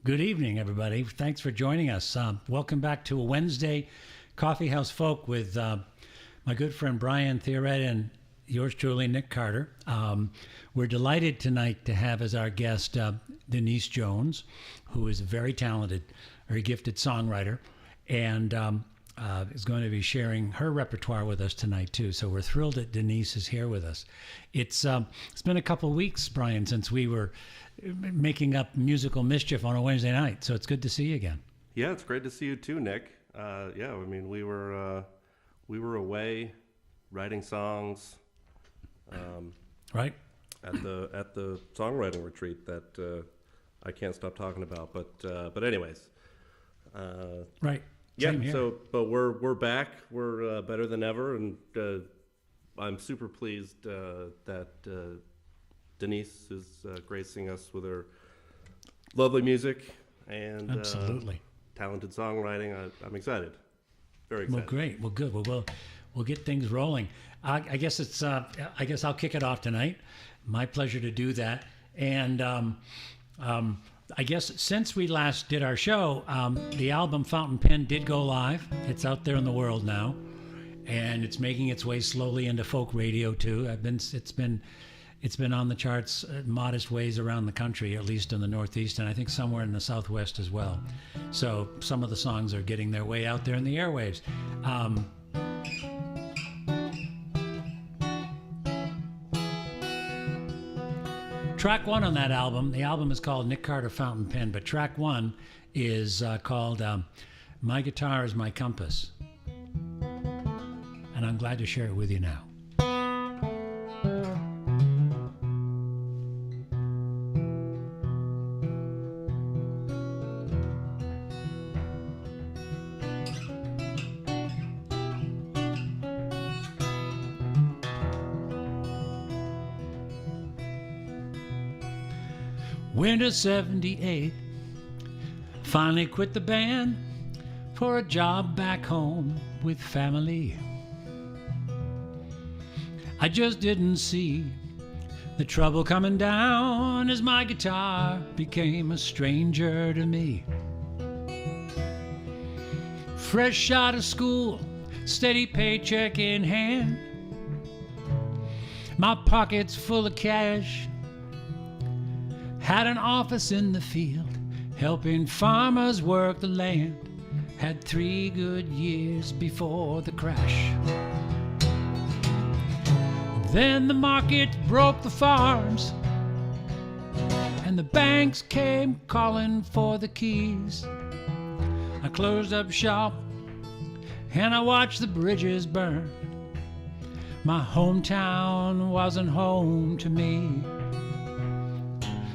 Good evening, everybody. Thanks for joining us. Welcome back to a Wednesday Coffeehouse Folk with my good friend Brian Theoret and yours truly, Nick Carter. We're delighted tonight to have as our guest Denise Jones, who is a very talented, very gifted songwriter, and is going to be sharing her repertoire with us tonight too. So we're thrilled that Denise is here with us. It's been a couple of weeks, Brian, since we were making up musical mischief on a Wednesday night. So it's good to see you again. Yeah, it's great to see you too, Nick. Yeah, I mean, we were away writing songs, right, at the songwriting retreat that I can't stop talking about. But anyways, right. Yeah. So, but we're back. We're better than ever, and I'm super pleased that Denise is gracing us with her lovely music and absolutely talented songwriting. I'm excited. Very excited. Well, great. Well, good. Well, we'll get things rolling. I guess it's. I guess I'll kick it off tonight. My pleasure to do that. And I guess since we last did our show, the album Fountain Pen did go live. It's out there in the world now, and it's making its way slowly into folk radio too. It's been on the charts modest ways around the country, at least in the Northeast, and I think somewhere in the Southwest as well. So some of the songs are getting their way out there in the airwaves. Track one on that album, the album is called Nick Carter Fountain Pen, but track one is called My Guitar is My Compass. And I'm glad to share it with you now. Winter 78, finally quit the band for a job back home with family. I just didn't see the trouble coming down as my guitar became a stranger to me. Fresh out of school, steady paycheck in hand, my pockets full of cash. Had an office in the field, helping farmers work the land. Had 3 good years before the crash. Then the market broke the farms, and the banks came calling for the keys. I closed up shop, and I watched the bridges burn. My hometown wasn't home to me.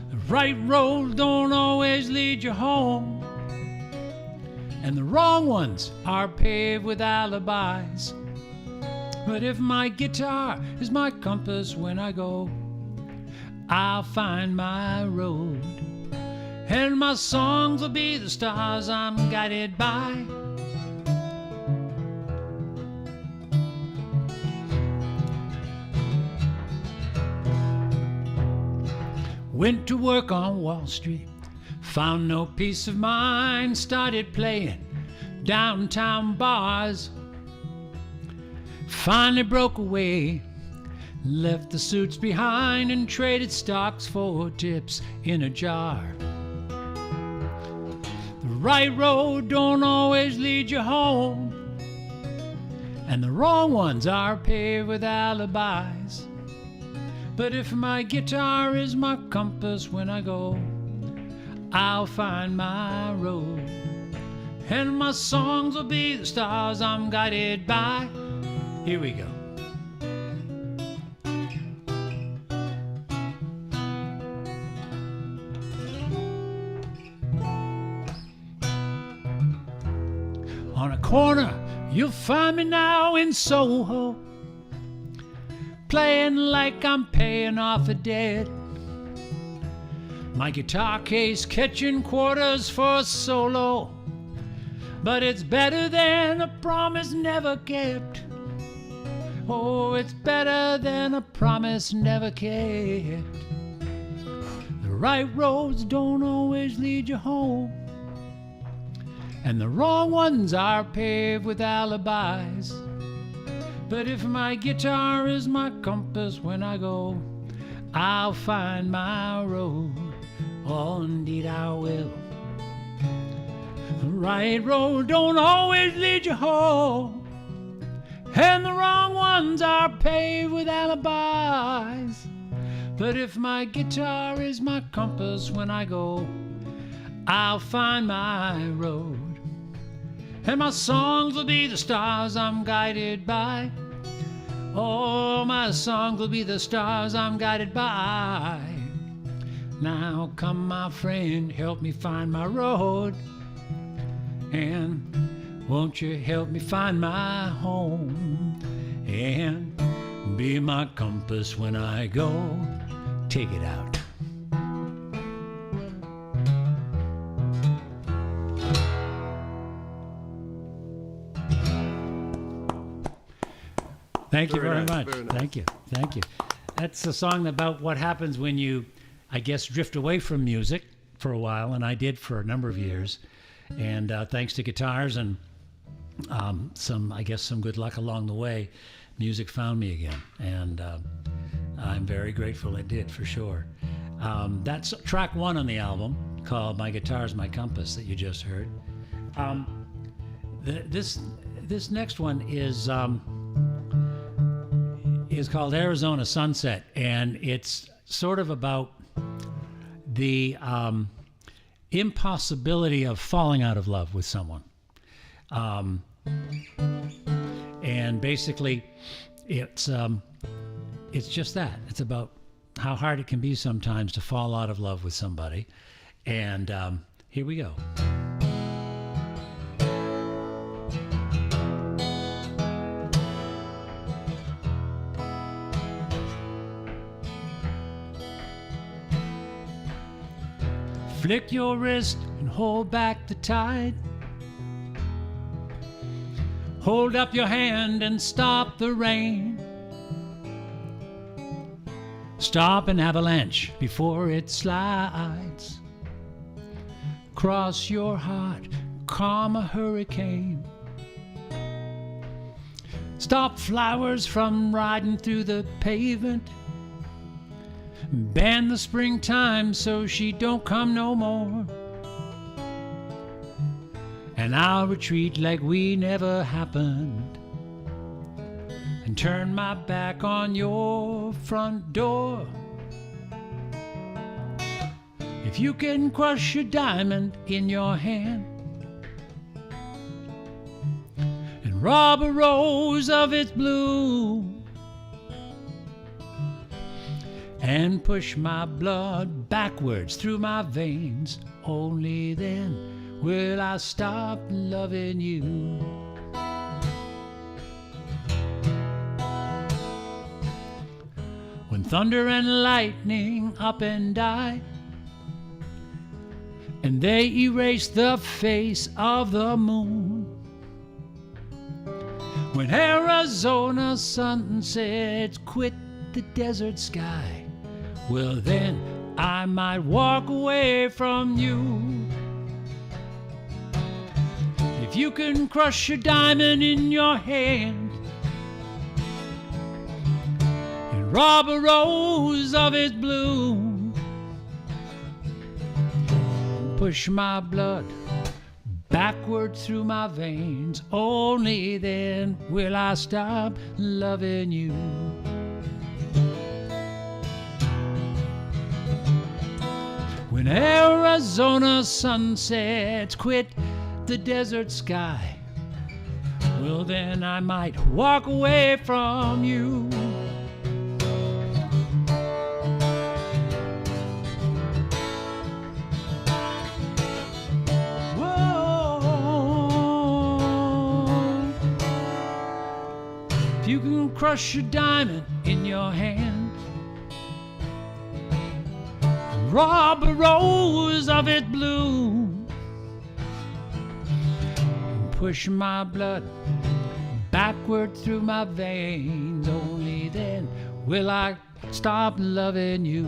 The right road don't always lead you home, and the wrong ones are paved with alibis. But if my guitar is my compass when I go, I'll find my road, and my songs will be the stars I'm guided by. Went to work on Wall Street, found no peace of mind, started playing downtown bars. Finally broke away, left the suits behind and traded stocks for tips in a jar. The right road don't always lead you home, and the wrong ones are paved with alibis. But if my guitar is my compass when I go, I'll find my road, and my songs will be the stars I'm guided by. Here we go. On a corner, you'll find me now in Soho, playing like I'm paying off a debt. My guitar case catching quarters for a solo, but it's better than a promise never kept. Oh, it's better than a promise never kept. The right roads don't always lead you home, and the wrong ones are paved with alibis. But if my guitar is my compass when I go, I'll find my road. Oh, indeed I will. The right road don't always lead you home, and the wrong ones are paved with alibis. But if my guitar is my compass when I go, I'll find my road, and my songs will be the stars I'm guided by. Oh, my songs will be the stars I'm guided by. Now come, my friend, help me find my road, and won't you help me find my home, and be my compass when I go. Take it out. Thank you very much. Very nice. Thank you. Thank you. That's a song about what happens when you, I guess, drift away from music for a while, and I did for a number of years. And thanks to guitars and some good luck along the way, music found me again. And I'm very grateful it did, for sure. That's track 1 on the album, called My Guitar's My Compass, that you just heard. This next one is called Arizona Sunset, and it's sort of about the impossibility of falling out of love with someone. And basically, it's just that. It's about how hard it can be sometimes to fall out of love with somebody. And here we go. Flick your wrist and hold back the tide. Hold up your hand and stop the rain. Stop an avalanche before it slides. Cross your heart, calm a hurricane. Stop flowers from riding through the pavement. Ban the springtime so she don't come no more. And I'll retreat like we never happened, and turn my back on your front door. If you can crush a diamond in your hand and rob a rose of its bloom, and push my blood backwards through my veins. Only then will I stop loving you. When thunder and lightning up and die, and they erase the face of the moon. When Arizona sunsets quit the desert sky, well then I might walk away from you. If you can crush a diamond in your hand and rob a rose of its bloom, push my blood backward through my veins, only then will I stop loving you. When Arizona sunsets quit the desert sky, well then I might walk away from you. If you can crush a diamond in your hand, rob a rose of its bloom, push my blood backward through my veins, only then will I stop loving you.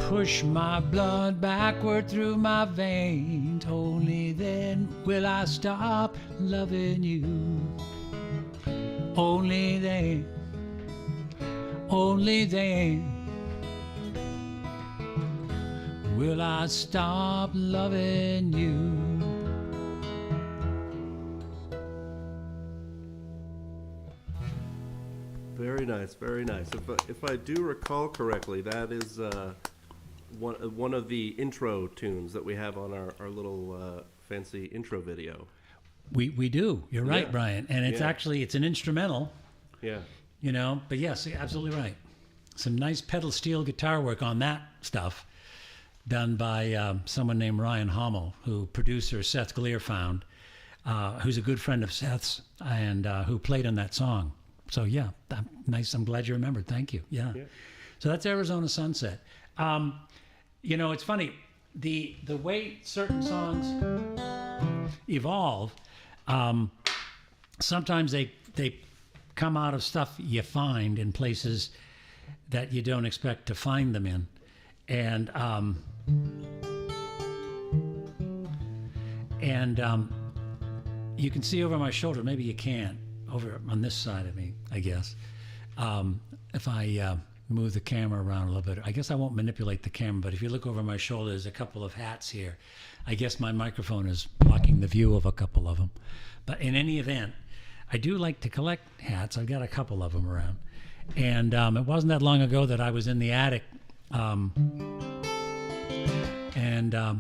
Push my blood backward through my veins, only then will I stop loving you. Only then will I stop loving you. Very nice, very nice. If I do recall correctly, that is one of the intro tunes that we have on our little fancy intro video. We do. You're right, Yeah. Brian. And it's actually, it's an instrumental, Yeah. you know, but yes, absolutely right. Some nice pedal steel guitar work on that stuff done by someone named Ryan Hommel, who producer Seth Gleer found, who's a good friend of Seth's, and who played on that song. So yeah, nice. I'm glad you remembered. Thank you. Yeah. So that's Arizona Sunset. You know, it's funny, the way certain songs evolve, sometimes they come out of stuff you find in places that you don't expect to find them in. And you can see over my shoulder, maybe you can't, over on this side of me, I guess. If I move the camera around a little bit, I guess I won't manipulate the camera, but if you look over my shoulder, there's a couple of hats here. I guess my microphone is blocking the view of a couple of them. But in any event, I do like to collect hats. I've got a couple of them around. And it wasn't that long ago that I was in the attic, and I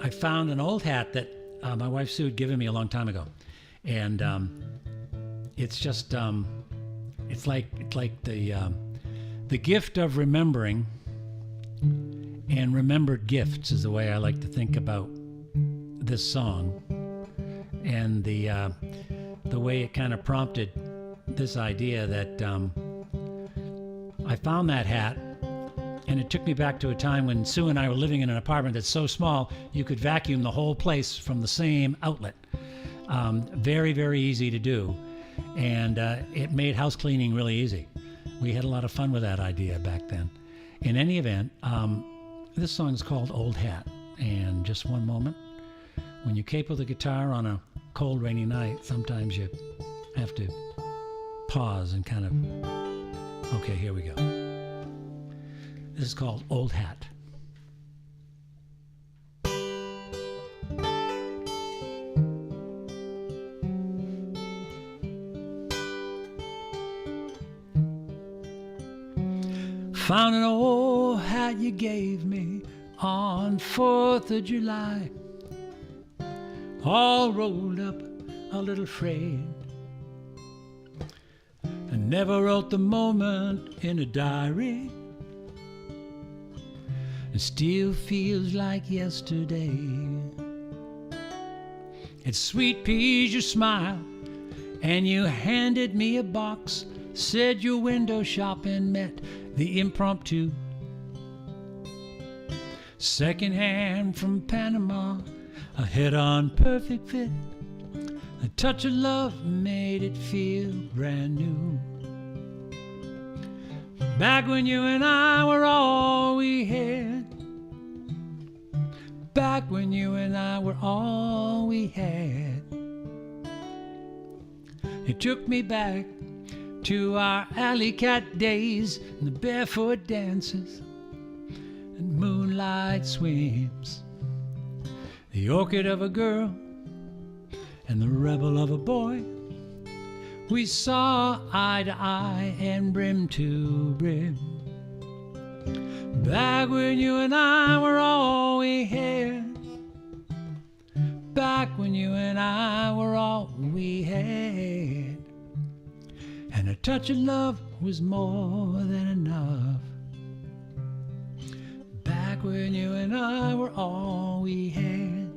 found an old hat that my wife Sue had given me a long time ago. And it's just, it's like the gift of remembering, and remembered gifts is the way I like to think about this song, and the way it kind of prompted this idea that I found that hat, and it took me back to a time when Sue and I were living in an apartment that's so small you could vacuum the whole place from the same outlet. Very, very easy to do, and it made house cleaning really easy. We had a lot of fun with that idea back then. In any event, this song is called Old Hat, and just one moment. When you capo the guitar on a cold, rainy night, sometimes you have to pause and kind of, okay, here we go. This is called Old Hat. Found an old hat you gave me on 4th of July, all rolled up a little afraid. I never wrote the moment in a diary. It still feels like yesterday. It's sweet peas, your smile, and you handed me a box. Said your window shopping met the impromptu. Second hand from Panama, a head-on perfect fit. A touch of love made it feel brand new. Back when you and I were all we had. Back when you and I were all we had. It took me back to our alley cat days and the barefoot dances and moonlight swims. The orchid of a girl and the rebel of a boy. We saw eye to eye and brim to brim. Back when you and I were all we had. Back when you and I were all we had. And a touch of love was more than enough. Back when you and I were all we had.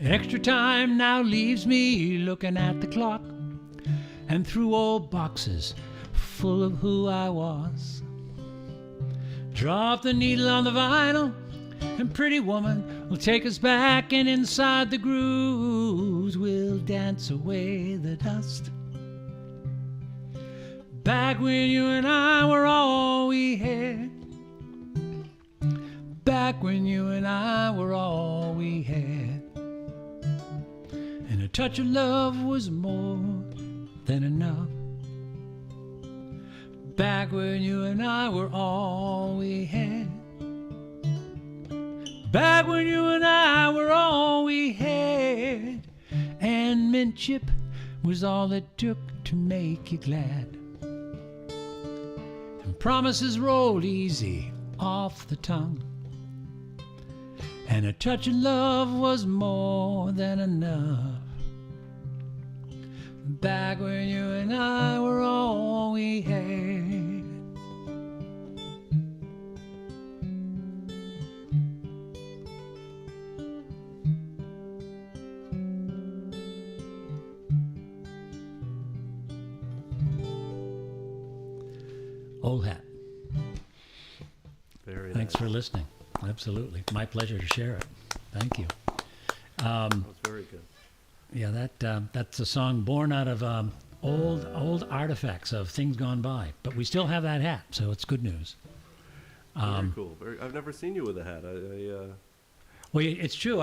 Extra time now leaves me looking at the clock and through old boxes full of who I was. Drop the needle on the vinyl and pretty woman will take us back, and inside the grooves we'll dance away the dust. Back when you and I were all we had. Back when you and I were all we had. And a touch of love was more than enough. Back when you and I were all we had. Back when you and I were all we had. And mint chip was all it took to make you glad. And promises rolled easy off the tongue. And a touch of love was more than enough. Back when you and I were all we had. Old hat. Very Thanks nice. for listening. Absolutely. My pleasure to share it. Thank you. That was very good. Yeah, that's a song born out of old artifacts of things gone by. But we still have that hat, so it's good news. Very cool. I've never seen you with a hat. Well, it's true.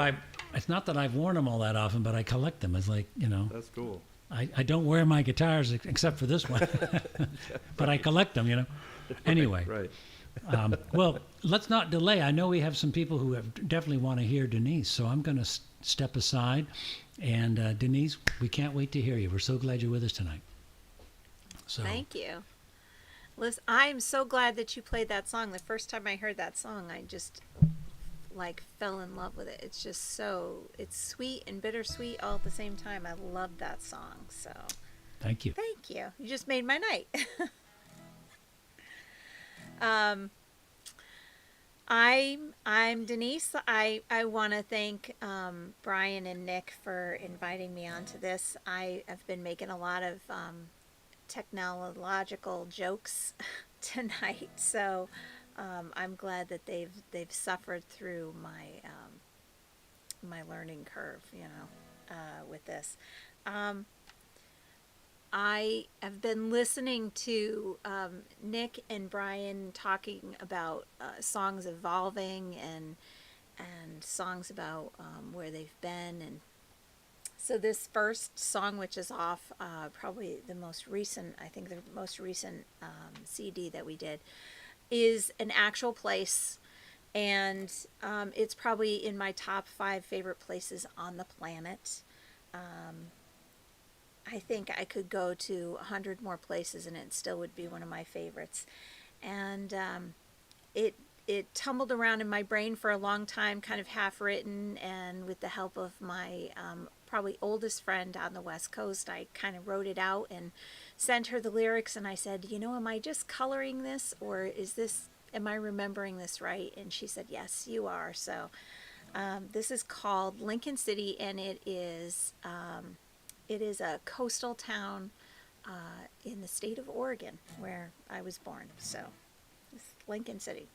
It's not that I've worn them all that often, but I collect them. It's like, That's cool. I don't wear my guitars except for this one, but I collect them. Anyway. Right. Well, let's not delay. I know we have some people who definitely want to hear Denise, so I'm going to step aside. And Denise, we can't wait to hear you. We're so glad you're with us tonight. So Thank you. Liz, I'm so glad that you played that song. The first time I heard that song, I just fell in love with it. It's just it's sweet and bittersweet all at the same time. I love that song. So thank you. thank you. You just made my night. I'm Denise. I want to thank Brian and Nick for inviting me onto this. I have been making a lot of technological jokes tonight, so I'm glad that they've suffered through my my learning curve, with this. I have been listening to Nick and Brian talking about songs evolving and songs about where they've been, and so this first song, which is off probably the most recent CD that we did, is an actual place, and it's probably in my top 5 favorite places on the planet. I think I could go to 100 more places and it still would be one of my favorites. and it tumbled around in my brain for a long time, kind of half written, and with the help of my probably oldest friend on the West Coast, I kind of wrote it out and sent her the lyrics, and I said, am I just coloring this, or am I remembering this right? And she said, yes, you are. So this is called Lincoln City, and it is a coastal town in the state of Oregon, where I was born. So it's Lincoln City.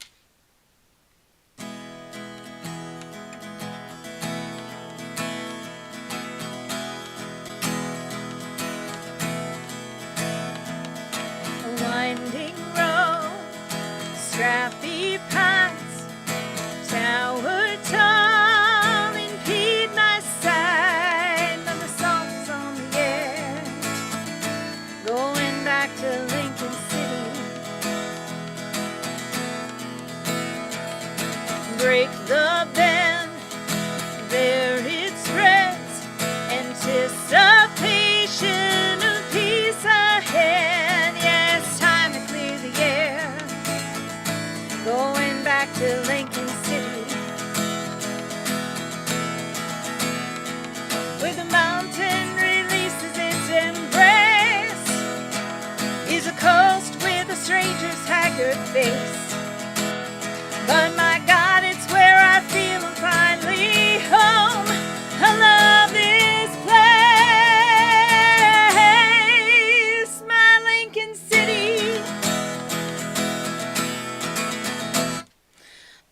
Winding road, strappy pines, tower tall, impede my sight, but the salt is on the air. Going back to Lincoln City, break the bend, there it spreads, anticipation of peace ahead. Going back to Lincoln City, where the mountain releases its embrace, is a coast with a stranger's haggard face. But my God, it's where I feel I'm finally home. I love this place, my Lincoln City.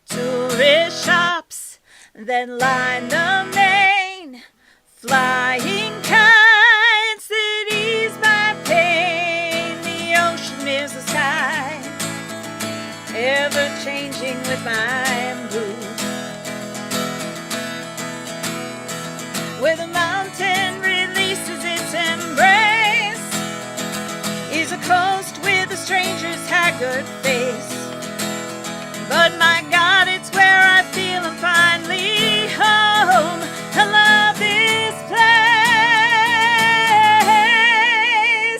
Tourist shops that line the main, flying kites that ease my pain. The ocean is the sky, ever changing with my mood. Where the mountain releases its embrace, is a coast with a stranger's haggard face. But my God, it's where I feel I'm finally home. I love this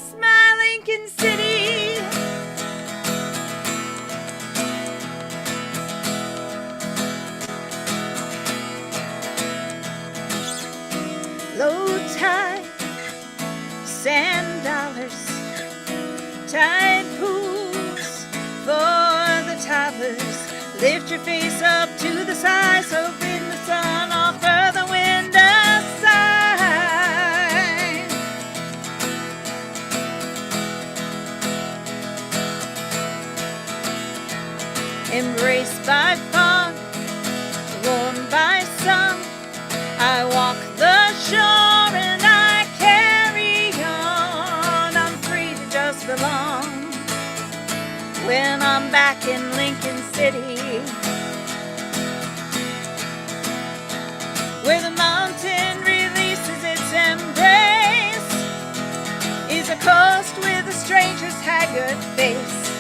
place, my Lincoln City. Low tide, sand dollars, tide pools for the toddlers. Lift your face up to the sky, soaking the sun off the window side. Embraced by fog, warmed by sun, I walk the shore and I carry on. I'm free to just belong when I'm back in Lincoln City, where the mountain releases its embrace, is a coast with a stranger's haggard face.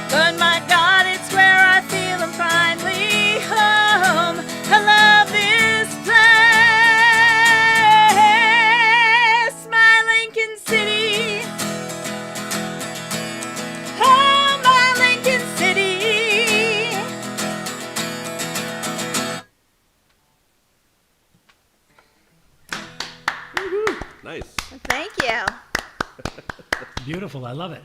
But my God, it's where I feel I'm finally home. I love this place, my Lincoln City. Oh, my Lincoln City. Nice. Thank you. Beautiful. I love it.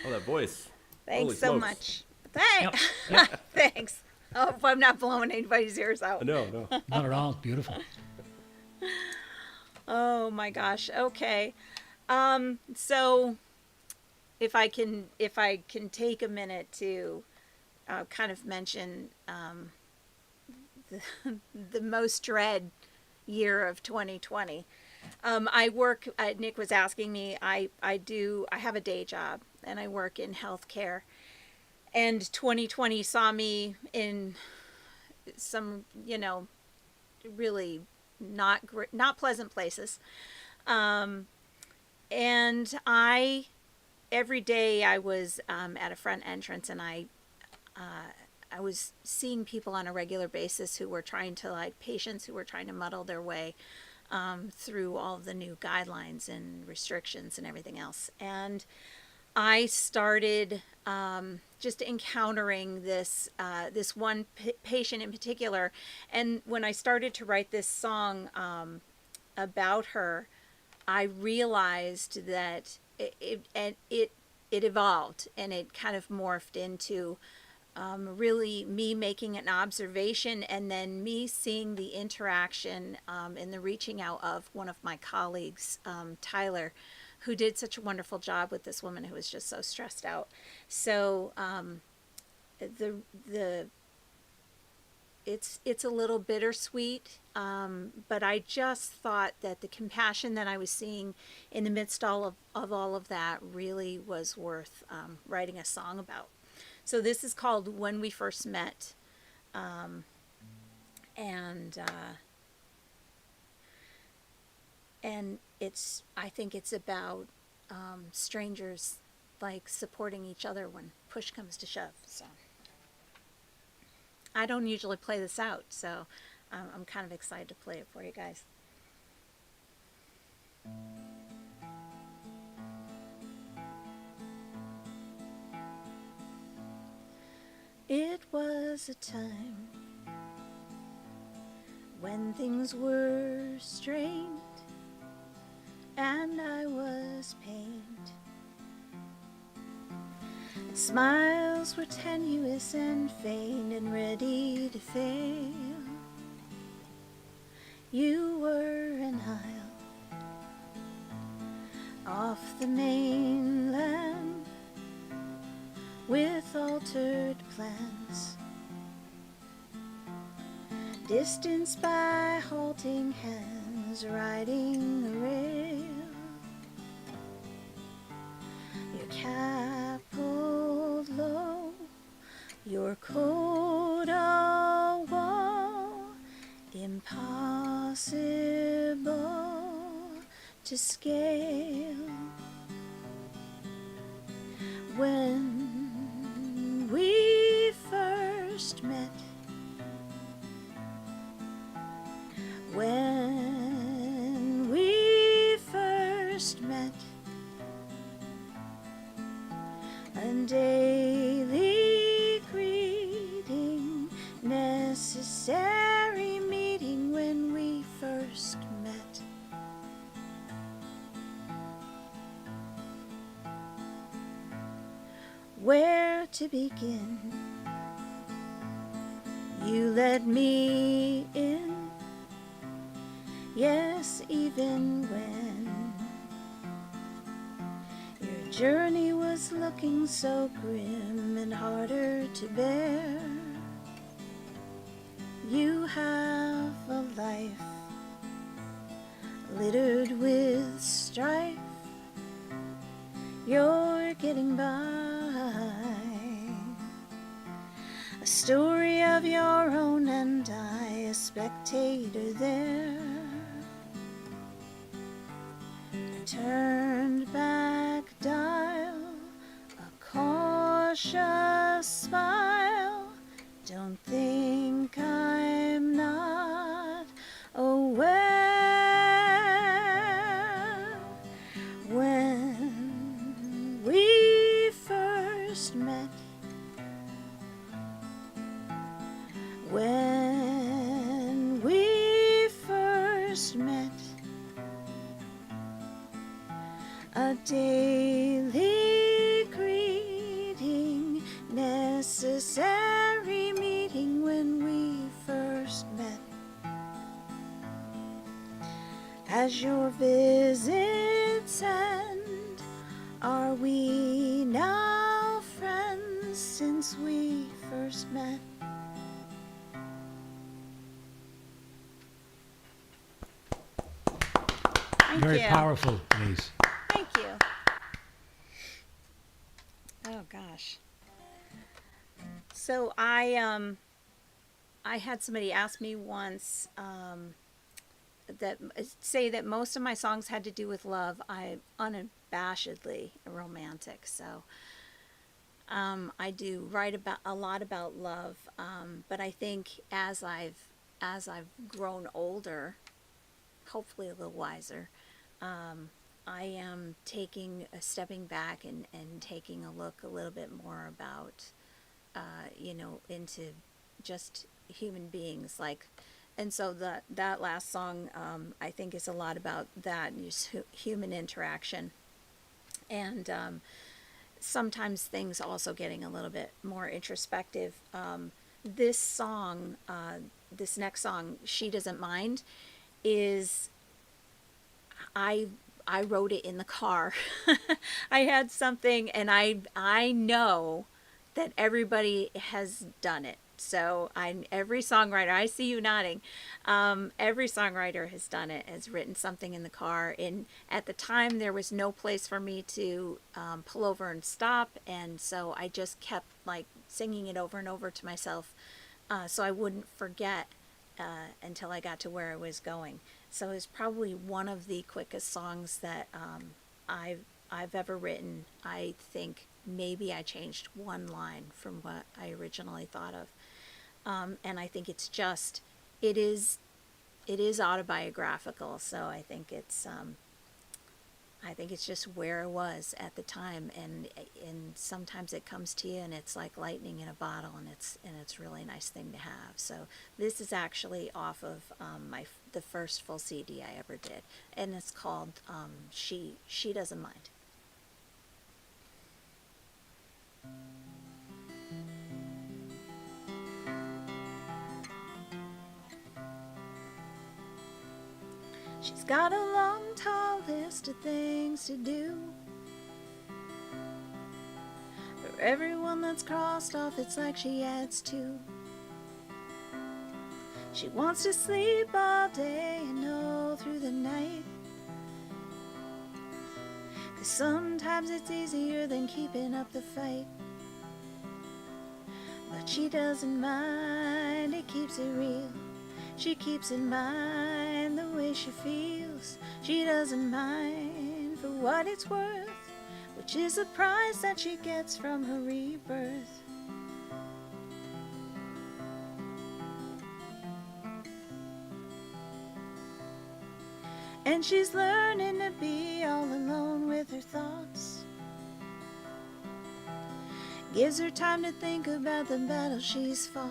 Oh, that voice. Thanks Holy so smokes. much. Thanks. Yep. Thanks. I hope I'm not blowing anybody's ears out. No, no. Not at all. It's beautiful. Oh my gosh. Okay. So if I can take a minute to kind of mention the most dread year of 2020. I work. Nick was asking me. I have a day job and I work in healthcare. And 2020 saw me in some, really not pleasant places. And every day I was at a front entrance, and I was seeing people on a regular basis who were trying to, patients who were trying to muddle their way through all of the new guidelines and restrictions and everything else. And I started just encountering this one patient in particular, and when I started to write this song about her, I realized that it evolved, and it kind of morphed into really me making an observation, and then me seeing the interaction and the reaching out of one of my colleagues, Tyler, who did such a wonderful job with this woman who was just so stressed out. So the it's a little bittersweet, but I just thought that the compassion that I was seeing in the midst of all of that really was worth writing a song about. So this is called When We First Met, and I think it's about strangers like supporting each other when push comes to shove. So I don't usually play this out, so I'm kind of excited to play it for you guys. It was a time when things were strained and I was pained. Smiles were tenuous and faint and ready to fail. You were an isle off the mainland with altered plans, distanced by halting hands riding the rail. Your cap pulled low, your coat a wall, impossible to scale. When we first met, when we first met, a daily greeting, necessary meeting when we first met. Where to begin? You let me in, yes, even when your journey was looking so grim and harder to bear. You have a life littered with strife, you're getting by. A story of your own and I, a spectator there. A turned back dial, a cautious smile. Don't think I'm not aware. When we first met, when we first met, a daily greeting, necessary meeting when we first met. As your visits end, are we now friends since we first met? Very powerful, Denise. Thank you. Oh gosh. So I had somebody ask me once that say that most of my songs had to do with love. I'm unabashedly romantic, so I do write about a lot about love. But I think as I've grown older, hopefully a little wiser, I am stepping back and taking a look a little bit more about, into just human beings, like, and so that last song, I think is a lot about that, just human interaction, and sometimes things also getting a little bit more introspective. This song, this next song, She Doesn't Mind, is, I wrote it in the car. I had something, and I know that everybody has done it. So every songwriter, I see you nodding. Every songwriter has done it, has written something in the car. And at the time, there was no place for me to pull over and stop, and so I just kept like singing it over and over to myself, so I wouldn't forget until I got to where I was going. So it's probably one of the quickest songs that I've ever written. I think maybe I changed one line from what I originally thought of. And I think it's just, it is autobiographical. So I think it's just where I was at the time, and sometimes it comes to you and it's like lightning in a bottle, and it's really a nice thing to have. So this is actually off of the first full CD I ever did, and it's called She Doesn't Mind. She's got a long, tall list of things to do. For everyone that's crossed off, it's like she adds two. She wants to sleep all day and all through the night, 'cause sometimes it's easier than keeping up the fight. But she doesn't mind, it keeps it real. She keeps in mind the way she feels. She doesn't mind for what it's worth, which is the price that she gets from her rebirth. And she's learning to be all alone with her thoughts. Gives her time to think about the battle she's fought.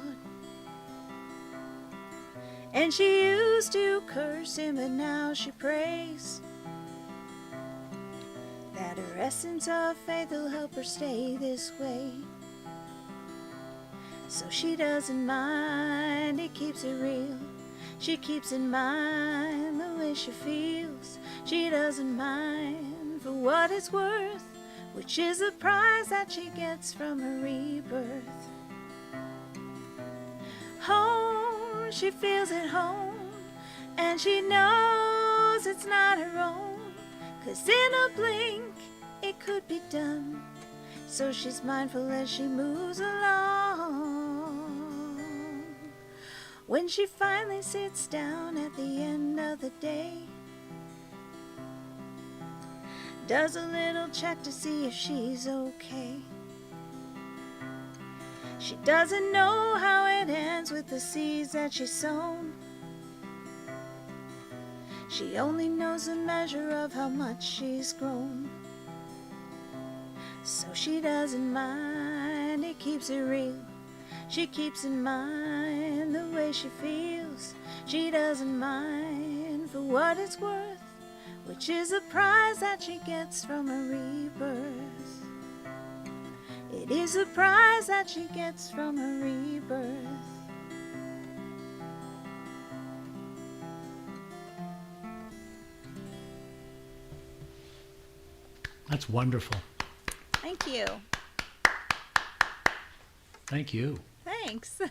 And she used to curse him, but now she prays that her essence of faith will help her stay this way. So she doesn't mind, it keeps it real. She keeps in mind the way she feels. She doesn't mind for what it's worth, which is the prize that she gets from her rebirth. Home, she feels at home, and she knows it's not her own, 'cause in a blink it could be done. So she's mindful as she moves along. When she finally sits down at the end of the day, does a little check to see if she's okay. She doesn't know how it ends with the seeds that she's sown. She only knows the measure of how much she's grown. So she doesn't mind, it keeps it real. She keeps in mind the way she feels. She doesn't mind for what it's worth, which is the prize that she gets from her rebirth. It is the prize that she gets from her rebirth. That's wonderful. Thank you. Thank you. Thanks.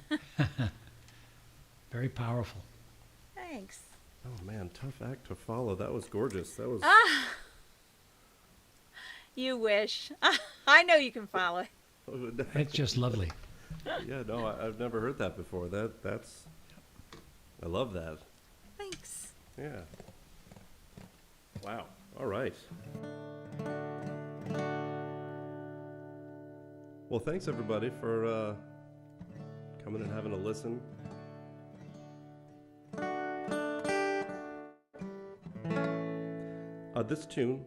Very powerful. Thanks. Oh man, tough act to follow. That was gorgeous. That was. You wish. I know you can follow it. It's just lovely. Yeah, no, I've never heard that before. That's. I love that. Thanks. Yeah. Wow. All right. Well, thanks everybody for coming and having a listen. This tune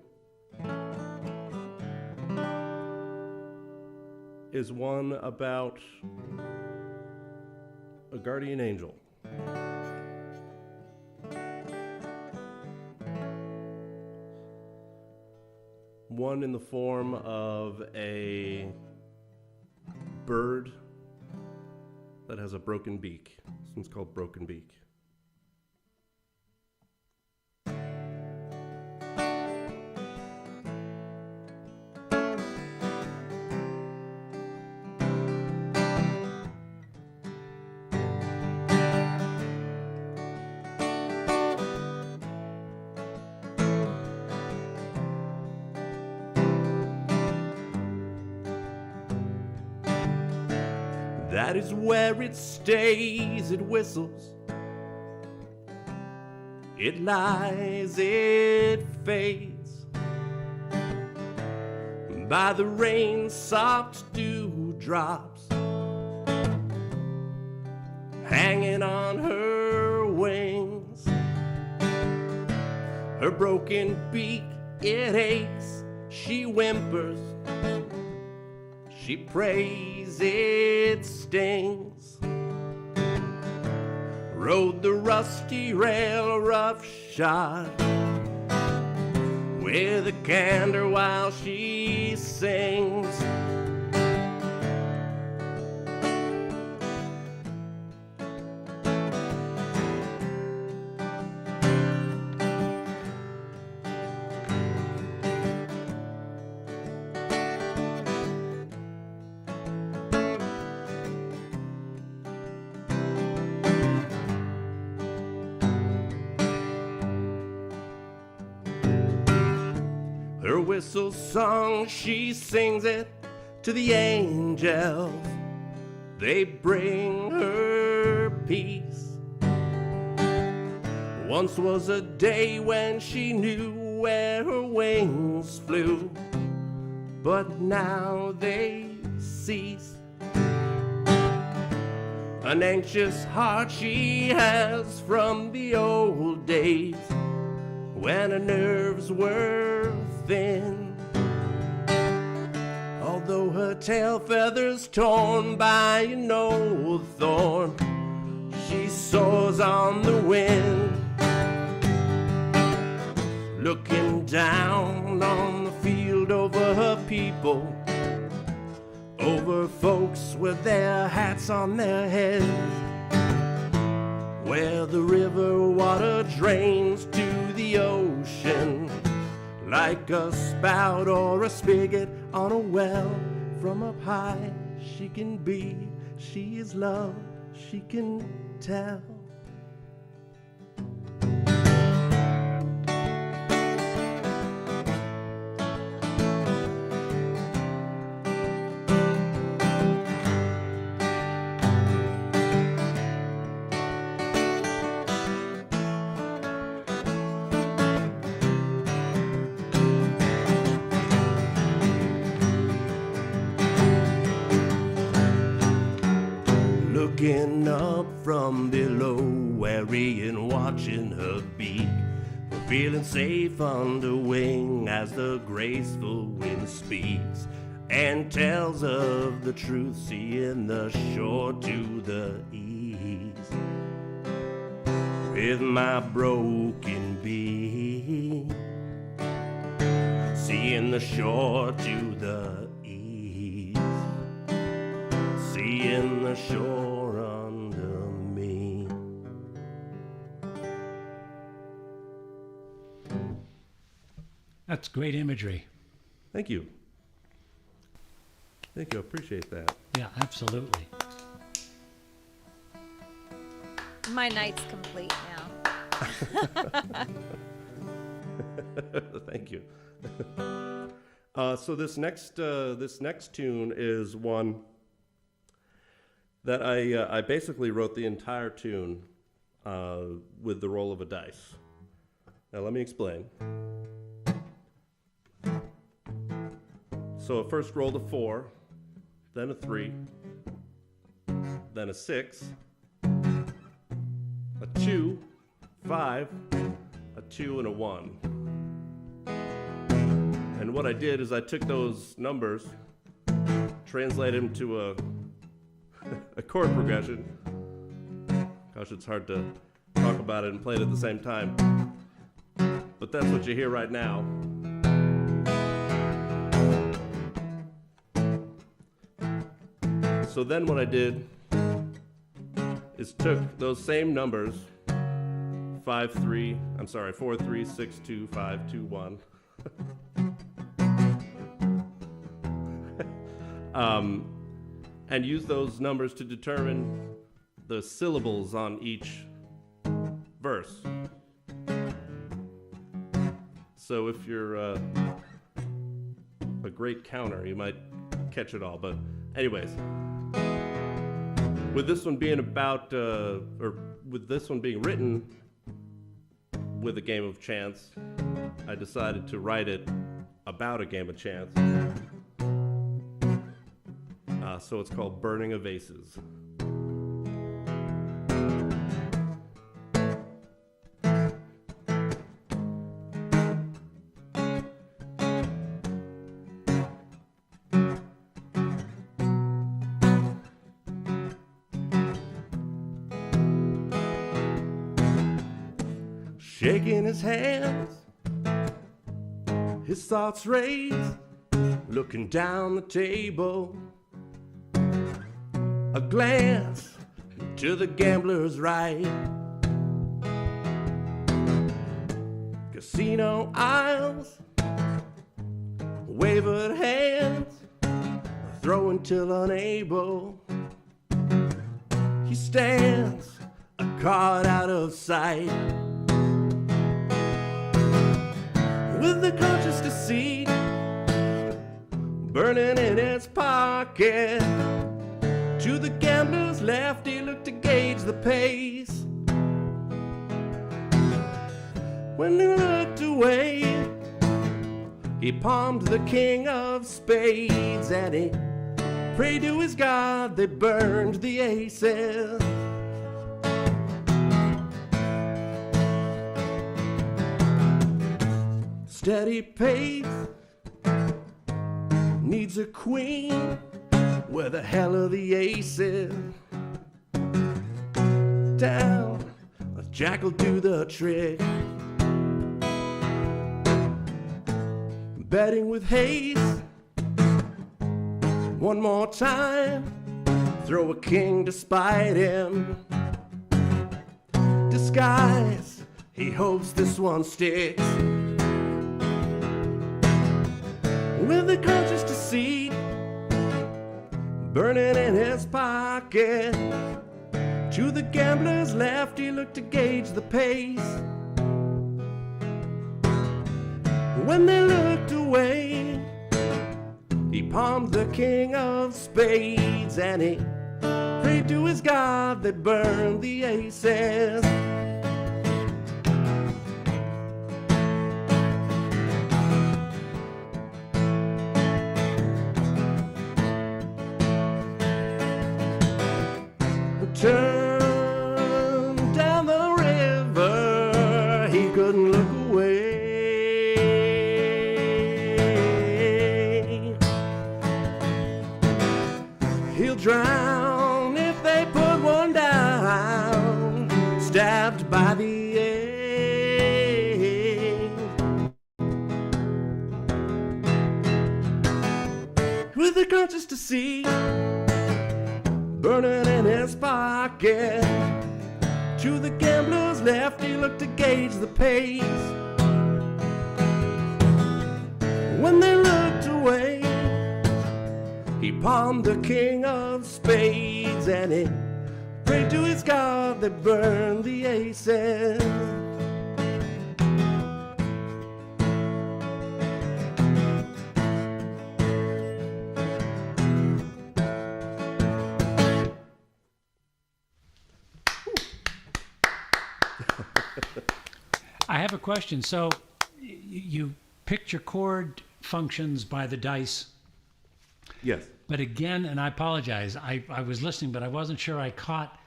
is one about a guardian angel. One in the form of a bird that has a broken beak. This one's called Broken Beak. That is where it stays, it whistles, it lies, it fades, by the rain's soft dewdrops, hanging on her wings. Her broken beak, it aches, she whimpers, she prays, it stings. Rode the rusty rail roughshod with a candor while she sings. Her whistle song, she sings it to the angels. They bring her peace. Once was a day when she knew where her wings flew, but now they cease. An anxious heart she has from the old days when her nerves were thin. Although her tail feathers torn by an old thorn, she soars on the wind, looking down on the field over her people, over folks with their hats on their heads, where the river water drains to the ocean like a spout or a spigot on a well. From up high she can be, she is loved, she can tell. Looking up from below, wary and watching her beak, feeling safe under wing as the graceful wind speaks and tells of the truth, seeing the shore to the east. With my broken beak, seeing the shore to the east, seeing the shore under me. That's great imagery. Thank you. Thank you. I appreciate that. Yeah, absolutely. My night's complete now. Thank you. So this next tune is one that I basically wrote the entire tune with the roll of a dice. Now let me explain. So I first rolled a 4, then a 3, then a 6, a 2, 5, a 2, and a 1. And what I did is I took those numbers, translated them to a chord progression. Gosh, it's hard to talk about it and play it at the same time. But that's what you hear right now. So then what I did is took those same numbers, 4 3 6 2 5 2 1. And use those numbers to determine the syllables on each verse. So if you're a great counter, you might catch it all. But anyways, with this one being with this one being written with a game of chance, I decided to write it about a game of chance. So it's called Burning of Vases. Shaking his hands, his thoughts raised, looking down the table. A glance to the gambler's right. Casino aisles, wavered hands, throwing till unable. He stands, a card out of sight. With the conscious deceit burning in his pocket. To the gambler's left, he looked to gauge the pace. When he looked away, he palmed the king of spades, and he prayed to his God they burned the aces. Steady pace needs a queen. Where the hell are the aces? Down, a jack will do the trick. Betting with haste, one more time. Throw a king to spite him. Disguise, he hopes this one sticks. With the conscious deceit burning in his pocket. To the gambler's left, he looked to gauge the pace. When they looked away, he palmed the king of spades, and he prayed to his God they burned the aces. Turned down the river, he couldn't look away. He'll drown if they put one down, stabbed by the ace. With the conscious deceit burning in his pocket. To the gambler's left, he looked to gauge the pace. When they looked away, he palmed the king of spades, and he prayed to his God that burned the aces. I have a question. So you picked your chord functions by the dice. Yes. But again, and I apologize, I was listening, but I wasn't sure I caught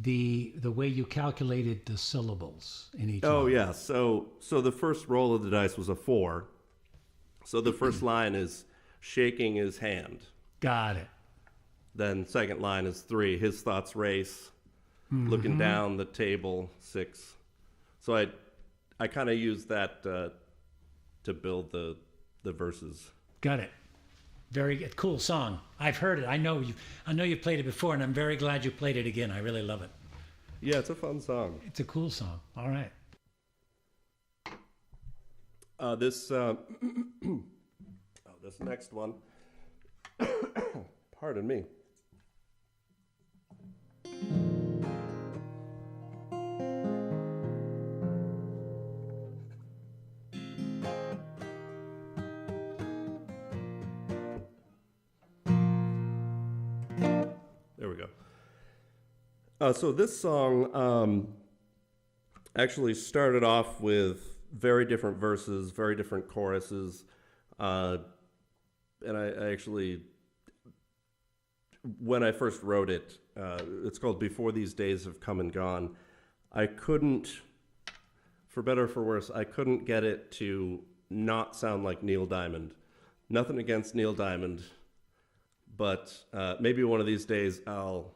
the way you calculated the syllables in each Oh one. yeah. So the first roll of the dice was a 4. So the first line is shaking his hand. Got it. Then second line is 3, his thoughts race, looking down the table, 6. So I kind of use that to build the verses. Got it. Very good. Cool song. I've heard it. I know you've played it before, and I'm very glad you played it again. I really love it. Yeah, it's a fun song. It's a cool song. All right. This next one, pardon me. There we go. So this song actually started off with very different verses, very different choruses, and I actually, when I first wrote it, it's called Before These Days Have Come and Gone. I couldn't, for better or for worse, I couldn't get it to not sound like Neil Diamond. Nothing against Neil Diamond, but maybe one of these days I'll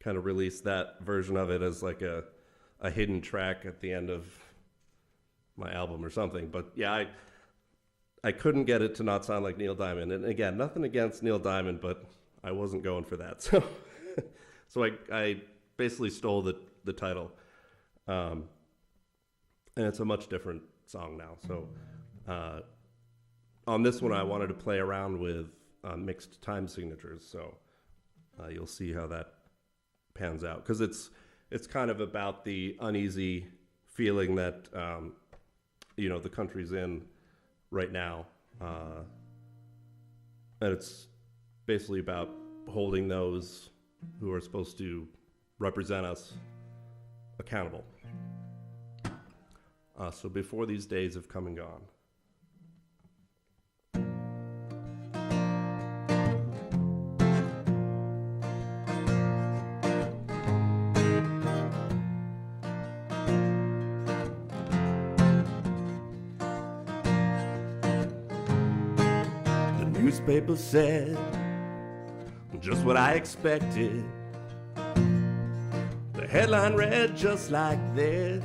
kind of release that version of it as like a hidden track at the end of my album or something. But yeah, I couldn't get it to not sound like Neil Diamond. And again, nothing against Neil Diamond, but I wasn't going for that. So so I basically stole the title. And it's a much different song now. So on this one, I wanted to play around with mixed time signatures. So you'll see how that pans out. Because it's kind of about the uneasy feeling that the country's in right now, and it's basically about holding those who are supposed to represent us accountable. So before these days have come and gone. Newspaper said just what I expected. The headline read just like this: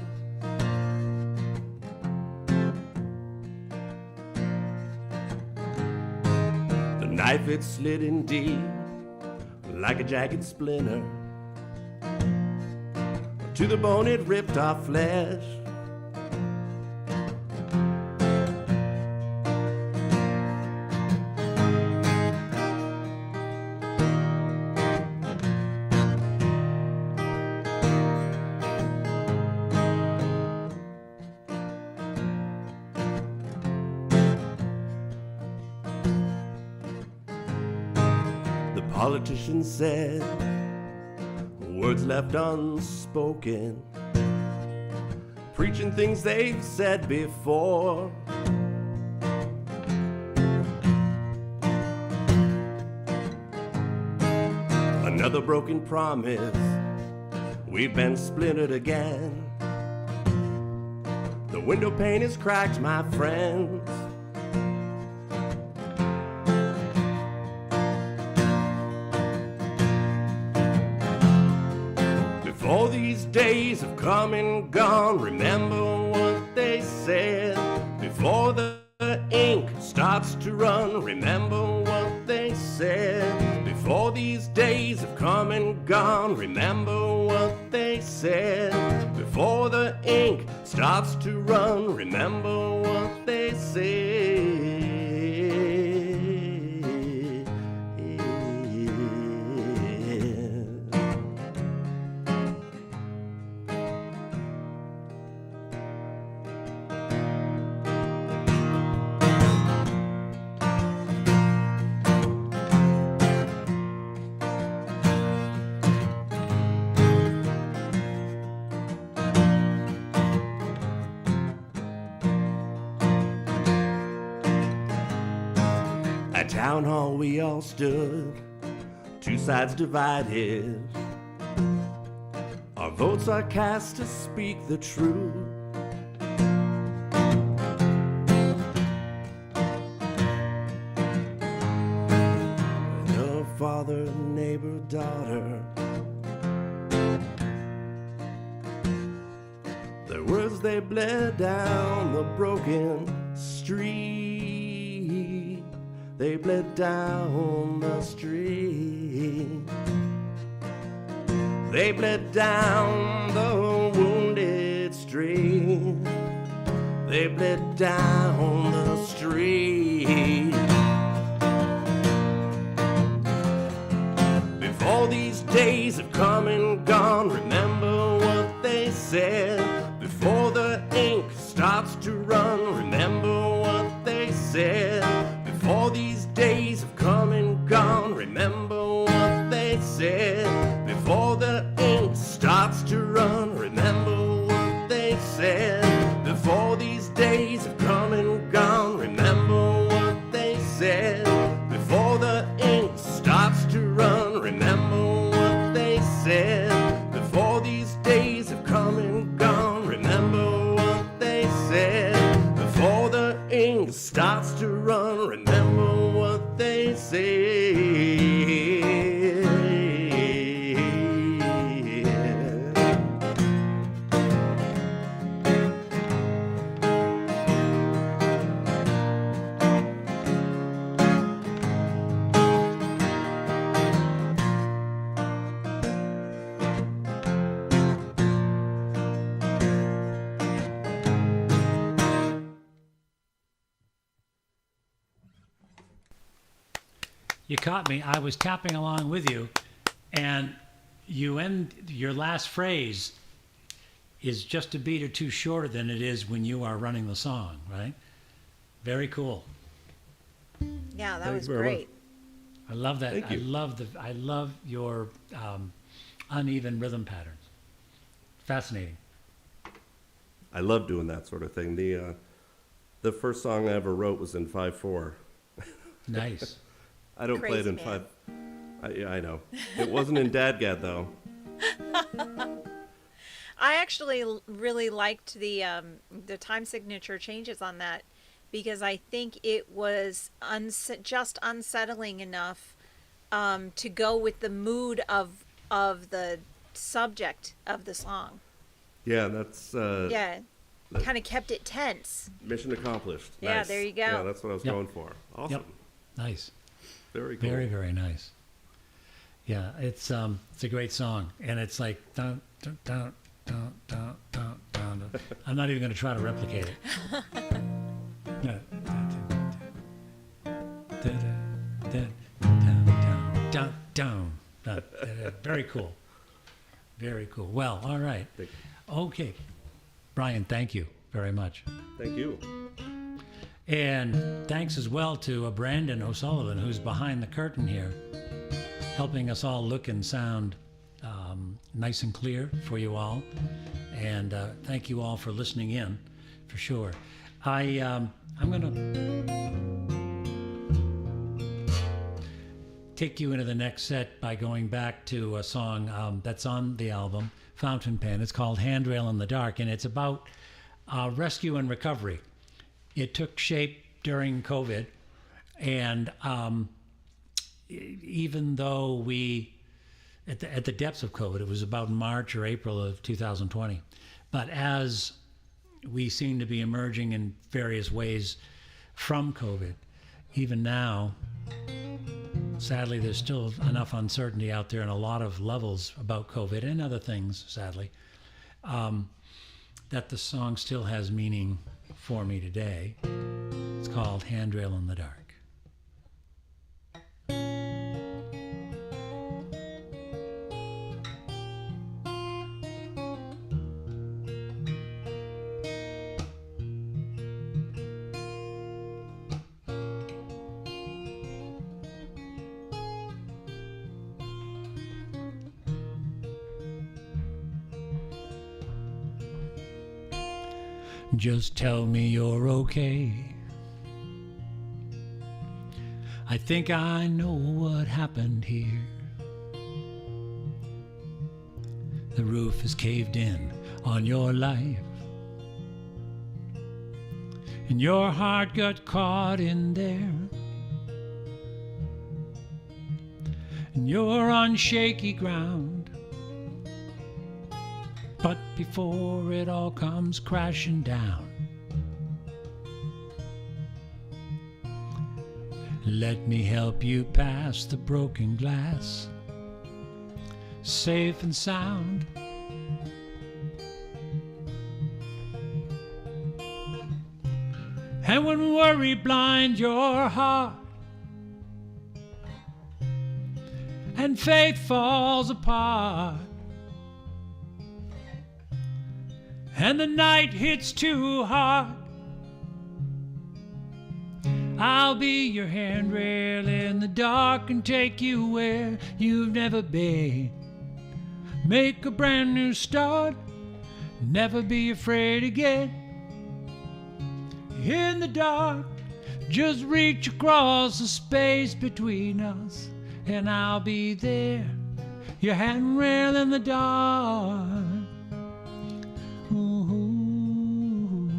the knife it slid in deep like a jagged splinter. To the bone it ripped our flesh. Politician said words left unspoken, preaching things they've said before. Another broken promise, we've been splintered again. The window pane is cracked, my friends. All these days have come and gone. Remember what they said. Before the ink starts to run, remember what they said. Before these days have come and gone, remember what they said. Before the ink starts to run, remember what they said. At town hall we all stood, two sides divided. Our votes are cast to speak the truth. daughter. Their words, they bled down the broken street. They bled down the street. They bled down the wounded street. They bled down the street. Before these days have come and gone, remember what they said. Before the ink starts to run, remember what they said. Before these days have come and gone, remember what they said. Before the ink starts to run, remember what they said. Before these days have come and gone, remember what they said. Before the ink starts to run, remember what they said. Before these days have come and gone, remember what they said. Before the ink starts to run, remember what they said. You caught me. I was tapping along with you, and you end your last phrase is just a beat or two shorter than it is when you are running the song, right? Very cool. Yeah, that Thank was you very great. I love that. Thank you. I love your uneven rhythm patterns. Fascinating. I love doing that sort of thing. The first song I ever wrote was in 5/4. Nice. I don't play it Crazy in man. 5. Yeah, I know. It wasn't in Dadgad though. I actually really liked the time signature changes on that, because I think it was just unsettling enough to go with the mood of the subject of the song. Yeah, that's Yeah, that- kind of kept it tense. mission accomplished. Yeah, Nice. there you go. Yeah, that's what I was Yep. going for. Awesome. Yep. Nice. Very cool. Very, very nice. Yeah, it's a great song, and it's like dun, dun, dun, dun, dun, dun, dun. I'm not even going to try to replicate it. Yeah. Very cool. Very cool. Well, all right. Thank Okay. Brian, thank you very much. Thank you. And thanks as well to Brandon O'Sullivan, who's behind the curtain here, helping us all look and sound nice and clear for you all. And thank you all for listening in, for sure. I'm going to take you into the next set by going back to a song that's on the album, Fountain Pen. It's called Handrail in the Dark, and it's about rescue and recovery. It took shape during COVID, and even though we, at the depths of COVID, it was about March or April of 2020, but as we seem to be emerging in various ways from COVID, even now, sadly, there's still enough uncertainty out there in a lot of levels about COVID and other things, sadly, that the song still has meaning for me today. It's called Handrail in the Dark. Just tell me you're okay. I think I know what happened here. The roof is caved in on your life, and your heart got caught in there. and you're on shaky ground. But before it all comes crashing down, let me help you past the broken glass, safe and sound. And when worry blinds your heart and faith falls apart and the night hits too hard, I'll be your handrail in the dark and take you where you've never been. Make a brand new start, never be afraid again. In the dark, just reach across the space between us, and I'll be there, your handrail in the dark. Ooh.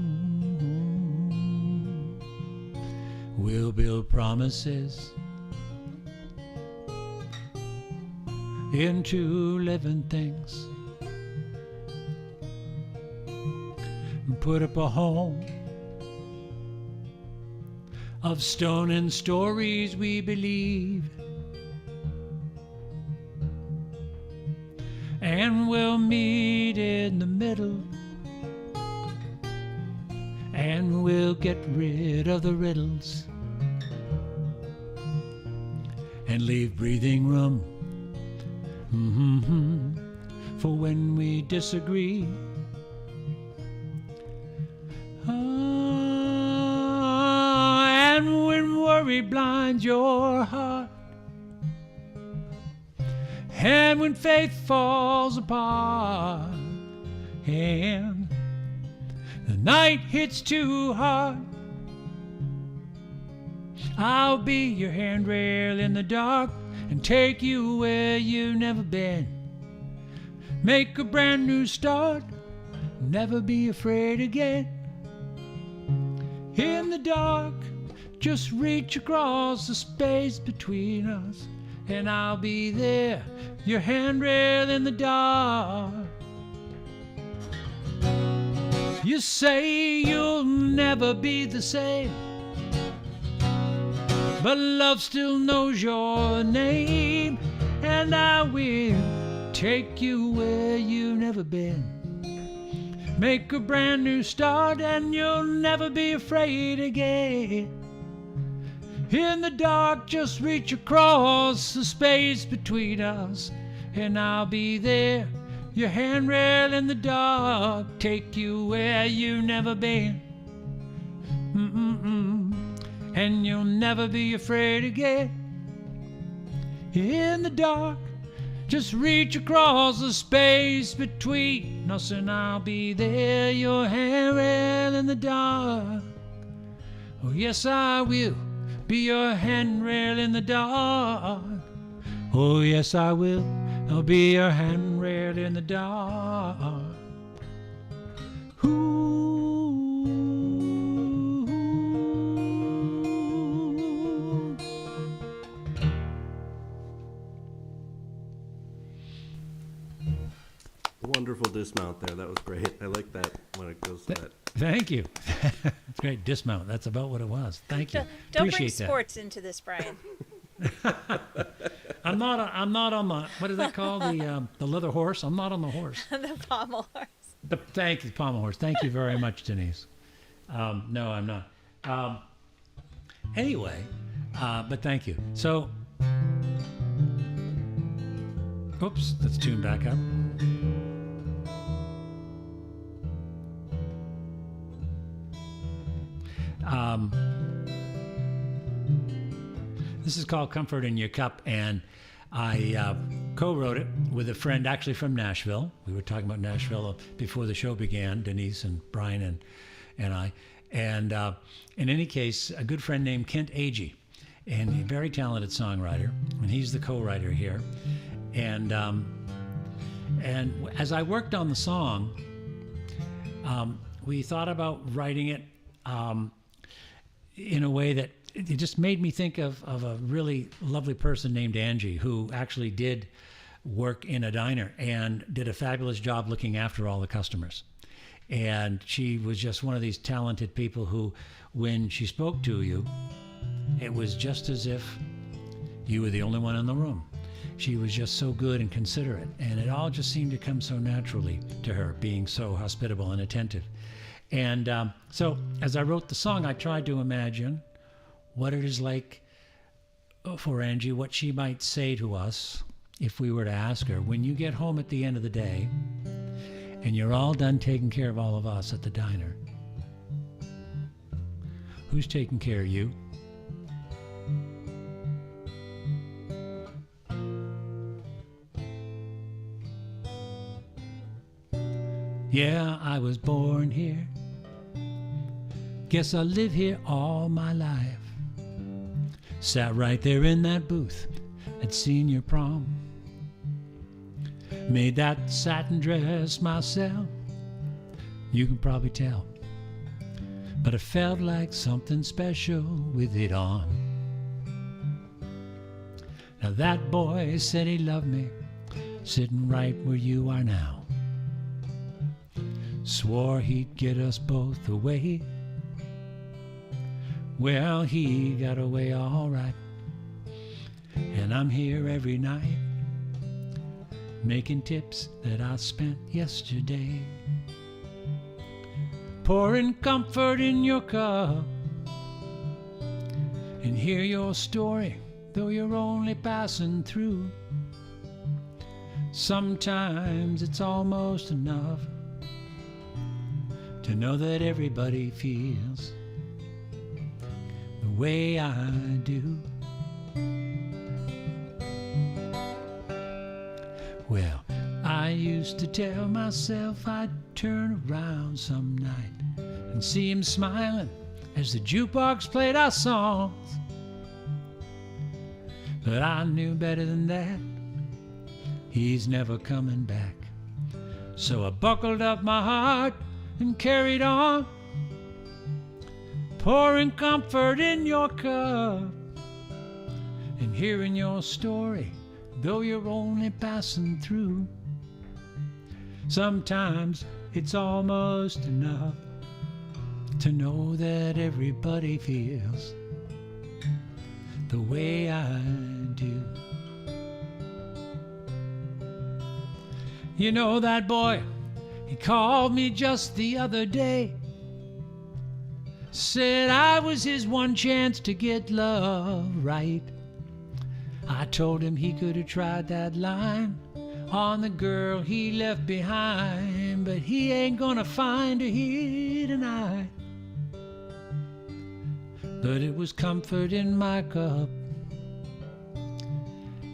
We'll build promises into living things and put up a home of stone and stories we believe, and we'll meet in the middle, and we'll get rid of the riddles and leave breathing room for when we disagree. And when worry blinds your heart, and when faith falls apart, and the night hits too hard, I'll be your handrail in the dark and take you where you've never been. Make a brand new start, never be afraid again. In the dark, just reach across the space between us, and I'll be there, your handrail in the dark. You say you'll never be the same, but love still knows your name, and I will take you where you've never been. Make a brand new start, and you'll never be afraid again. In the dark, just reach across the space between us, and I'll be there, your handrail in the dark, take you where you've never been. And you'll never be afraid again. In the dark, just reach across the space between us, and I'll be there, your handrail in the dark. Oh yes, I will be your handrail in the dark. Oh yes, I will. I'll be your handrail in the dark. Ooh. Wonderful dismount there. That was great. I like that when it goes to that. Thank you. It's great dismount. That's about what it was. Thank you. Don't bring Appreciate sports into this, Brian. I'm not on the, what is that called? The leather horse? I'm not on the horse. The pommel horse. Thank you, pommel horse. Thank you very much, Denise. No, I'm not. Anyway, but thank you. So, oops, let's tune back up. This is called Comfort in Your Cup, and I co-wrote it with a friend actually from Nashville. We were talking about Nashville before the show began, Denise and Brian and I. And in any case, a good friend named Kent Agee, and a very talented songwriter, and he's the co-writer here. And as I worked on the song, we thought about writing it in a way that it just made me think of a really lovely person named Angie, who actually did work in a diner and did a fabulous job looking after all the customers. And she was just one of these talented people who, when she spoke to you, it was just as if you were the only one in the room. She was just so good and considerate, and it all just seemed to come so naturally to her, being so hospitable and attentive. And so as I wrote the song, I tried to imagine what it is like for Angie, what she might say to us if we were to ask her, when you get home at the end of the day and you're all done taking care of all of us at the diner, who's taking care of you? Yeah, I was born here. Guess I'll live here all my life. Sat right there in that booth at senior prom. Made that satin dress myself. You can probably tell. But it felt like something special with it on. Now that boy said he loved me, sitting right where you are now. Swore he'd get us both away. Well, he got away all right. And I'm here every night, making tips that I spent yesterday. Pouring comfort in your cup, and hear your story, though you're only passing through. Sometimes it's almost enough to know that everybody feels the way I do. Well, I used to tell myself I'd turn around some night and see him smiling as the jukebox played our songs. But I knew better than that. He's never coming back. So I buckled up my heart and carried on, pouring comfort in your cup and hearing your story, though you're only passing through. Sometimes it's almost enough to know that everybody feels the way I do. You know that boy, he called me just the other day, said I was his one chance to get love right. I told him he could have tried that line on the girl he left behind, but he ain't gonna find her here tonight. But it was comfort in my cup,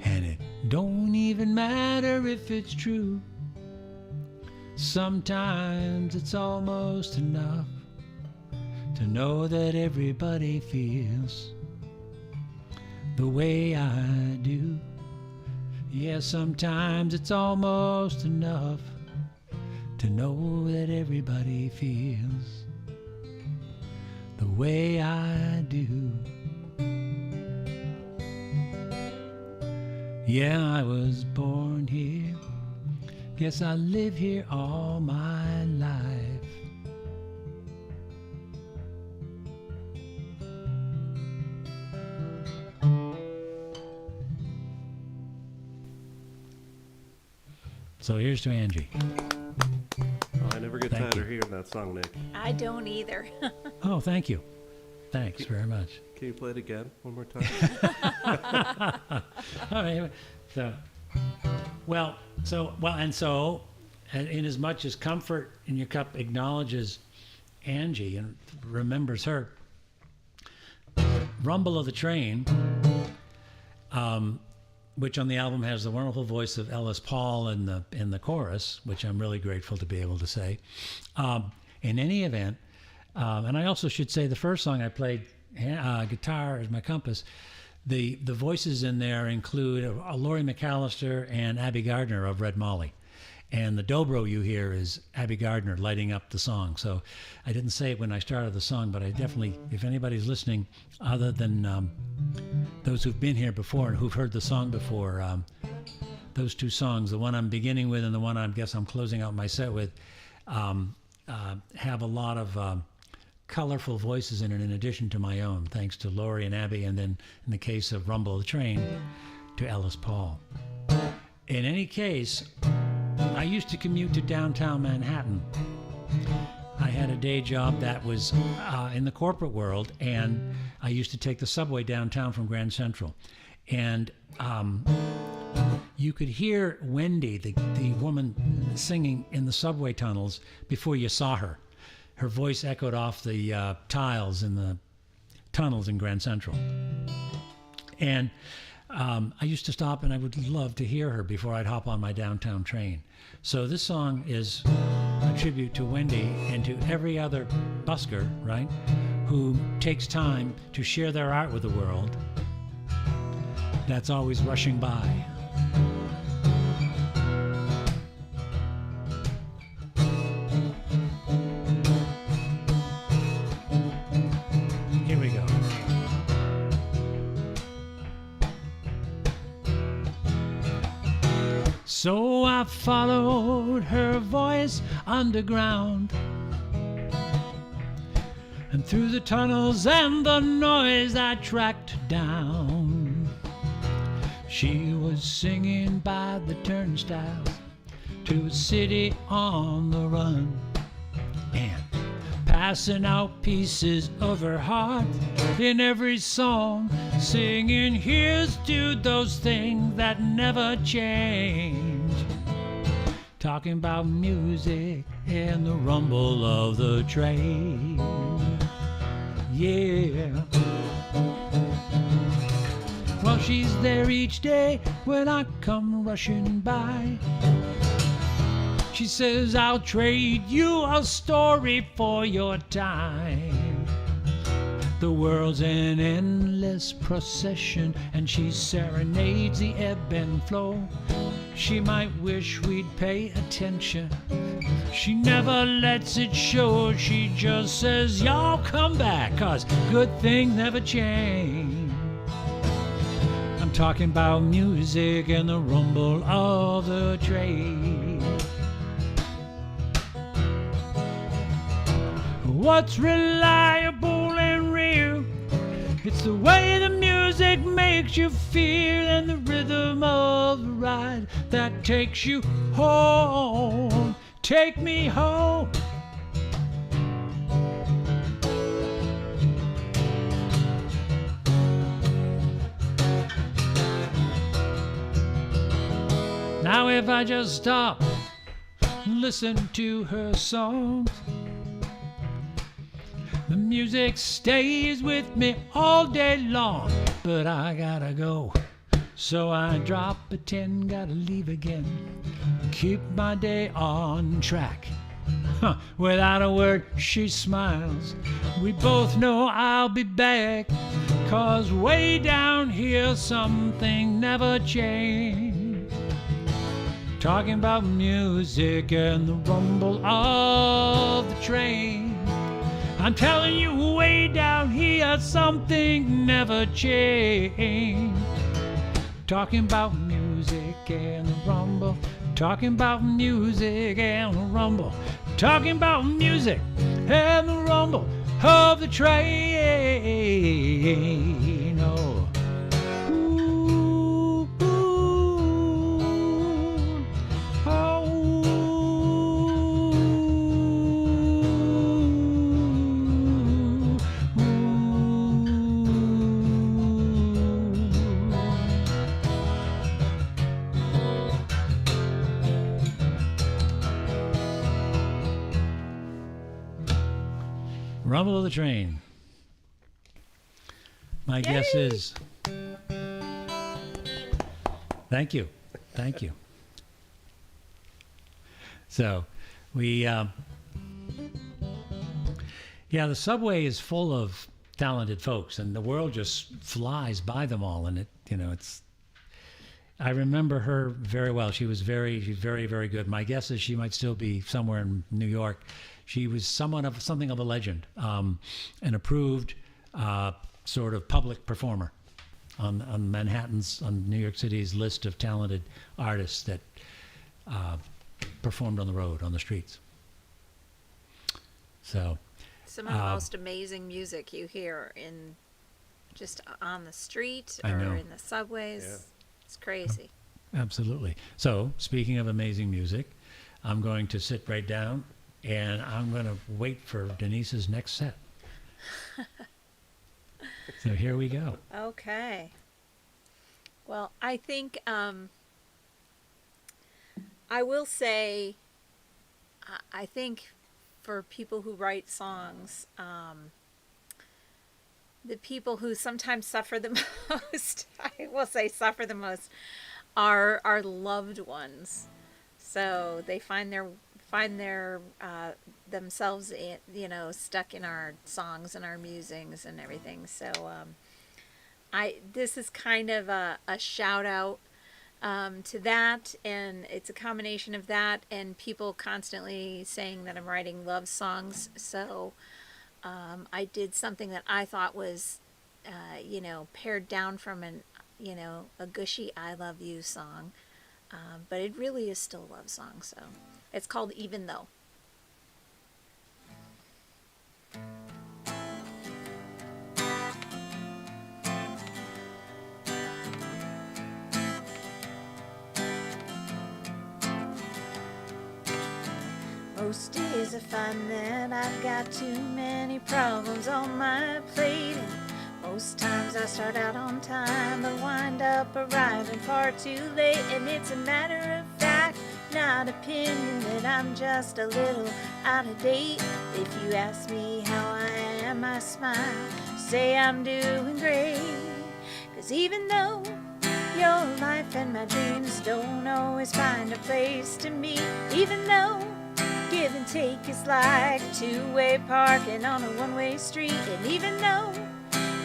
and it don't even matter if it's true. Sometimes it's almost enough to know that everybody feels the way I do. Yeah, sometimes it's almost enough to know that everybody feels the way I do. Yeah, I was born here. Guess I live here all my life. So here's to Angie. Oh, I never get Thank tired you. of hearing that song, Nick. I don't either. Oh, thank you. Thanks very much. Can you play it again one more time? All right. So, in as much as comfort in your cup acknowledges Angie and remembers her, Rumble of the Train, which on the album has the wonderful voice of Ellis Paul in the chorus, which I'm really grateful to be able to say. In any event, and I also should say the first song I played, Guitar is My Compass, the voices in there include Laurie McAllister and Abby Gardner of Red Molly. And the dobro you hear is Abby Gardner lighting up the song. So I didn't say it when I started the song, but I definitely, if anybody's listening, other than those who've been here before and who've heard the song before, those two songs, the one I'm beginning with and the one I guess I'm closing out my set with, have a lot of colorful voices in it in addition to my own, thanks to Lori and Abby, and then in the case of Rumble the Train, to Ellis Paul. In any case, I used to commute to downtown Manhattan. I had a day job that was in the corporate world, and I used to take the subway downtown from Grand Central. And you could hear Wendy, the woman singing in the subway tunnels, before you saw her. Her voice echoed off the tiles in the tunnels in Grand Central. And I used to stop and I would love to hear her before I'd hop on my downtown train. So this song is a tribute to Wendy and to every other busker, right, who takes time to share their art with the world that's always rushing by. Here we go. So I followed her voice underground and through the tunnels and the noise I tracked down. She was singing by the turnstiles to a city on the run and passing out pieces of her heart in every song, singing here's to those things that never change, talking about music and the rumble of the train. Yeah. Well, she's there each day when I come rushing by. She says, I'll trade you a story for your time. The world's an endless procession, and she serenades the ebb and flow. She might wish we'd pay attention. She never lets it show. She just says, y'all come back, 'cause good things never change. I'm talking about music and the rumble of the train. What's reliable and real? It's the way the music makes you feel and the rhythm of the ride that takes you home. Take me home. Now if I just stop and listen to her songs, the music stays with me all day long. But I gotta go, so I drop a 10, gotta leave again. Keep my day on track. Without a word, she smiles. We both know I'll be back, 'cause way down here something never changed. Talking about music and the rumble of the train. I'm telling you, way down here something never changed. Talking about music and the rumble. Talking about music and the rumble. Talking about music and the rumble of the train. Oh. Ooh, ooh, oh. Rumble of the train. My guess is. Thank you. Thank you. So, the subway is full of talented folks, and the world just flies by them all, and I remember her very well. She's very, very good. My guess is she might still be somewhere in New York. She was something of a legend, an approved sort of public performer on New York City's list of talented artists that performed on the road, on the streets. So, Some of the most amazing music you hear in just on the street I or know. in the subways. Yeah. It's crazy. absolutely. So, speaking of amazing music, I'm going to sit right down and I'm going to wait for Denise's next set. So here we go. Okay. Well, I think I will say, I think for people who write songs, the people who sometimes suffer the most, I will say suffer the most, are our loved ones. So they find their themselves in, stuck in our songs and our musings and everything. So this is kind of a shout out to that, and it's a combination of that and people constantly saying that I'm writing love songs. So I did something that I thought was pared down from a gushy I love you song, but it really is still a love song. So it's called Even Though. Most days I find that I've got too many problems on my plate, and most times I start out on time but wind up arriving far too late. And it's a matter of fact, not opinion, that I'm just a little out of date. If you ask me how I am, I smile, say I'm doing great. 'Cause even though your life and my dreams don't always find a place to meet, even though give and take is like two-way parking on a one-way street, and even though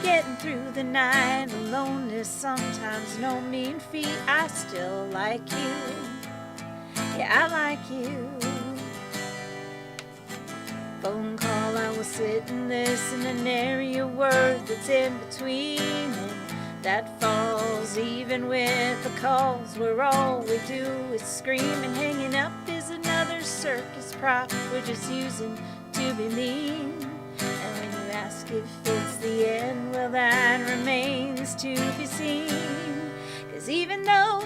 getting through the night alone is sometimes no mean feat, I still like you. Yeah, I like you. Phone call, I will sit and listen and nary a word that's in between, and that falls even with the calls where all we do is scream, and hanging up is another circus prop we're just using to be mean. And when you ask if it's the end, well, that remains to be seen. 'Cause even though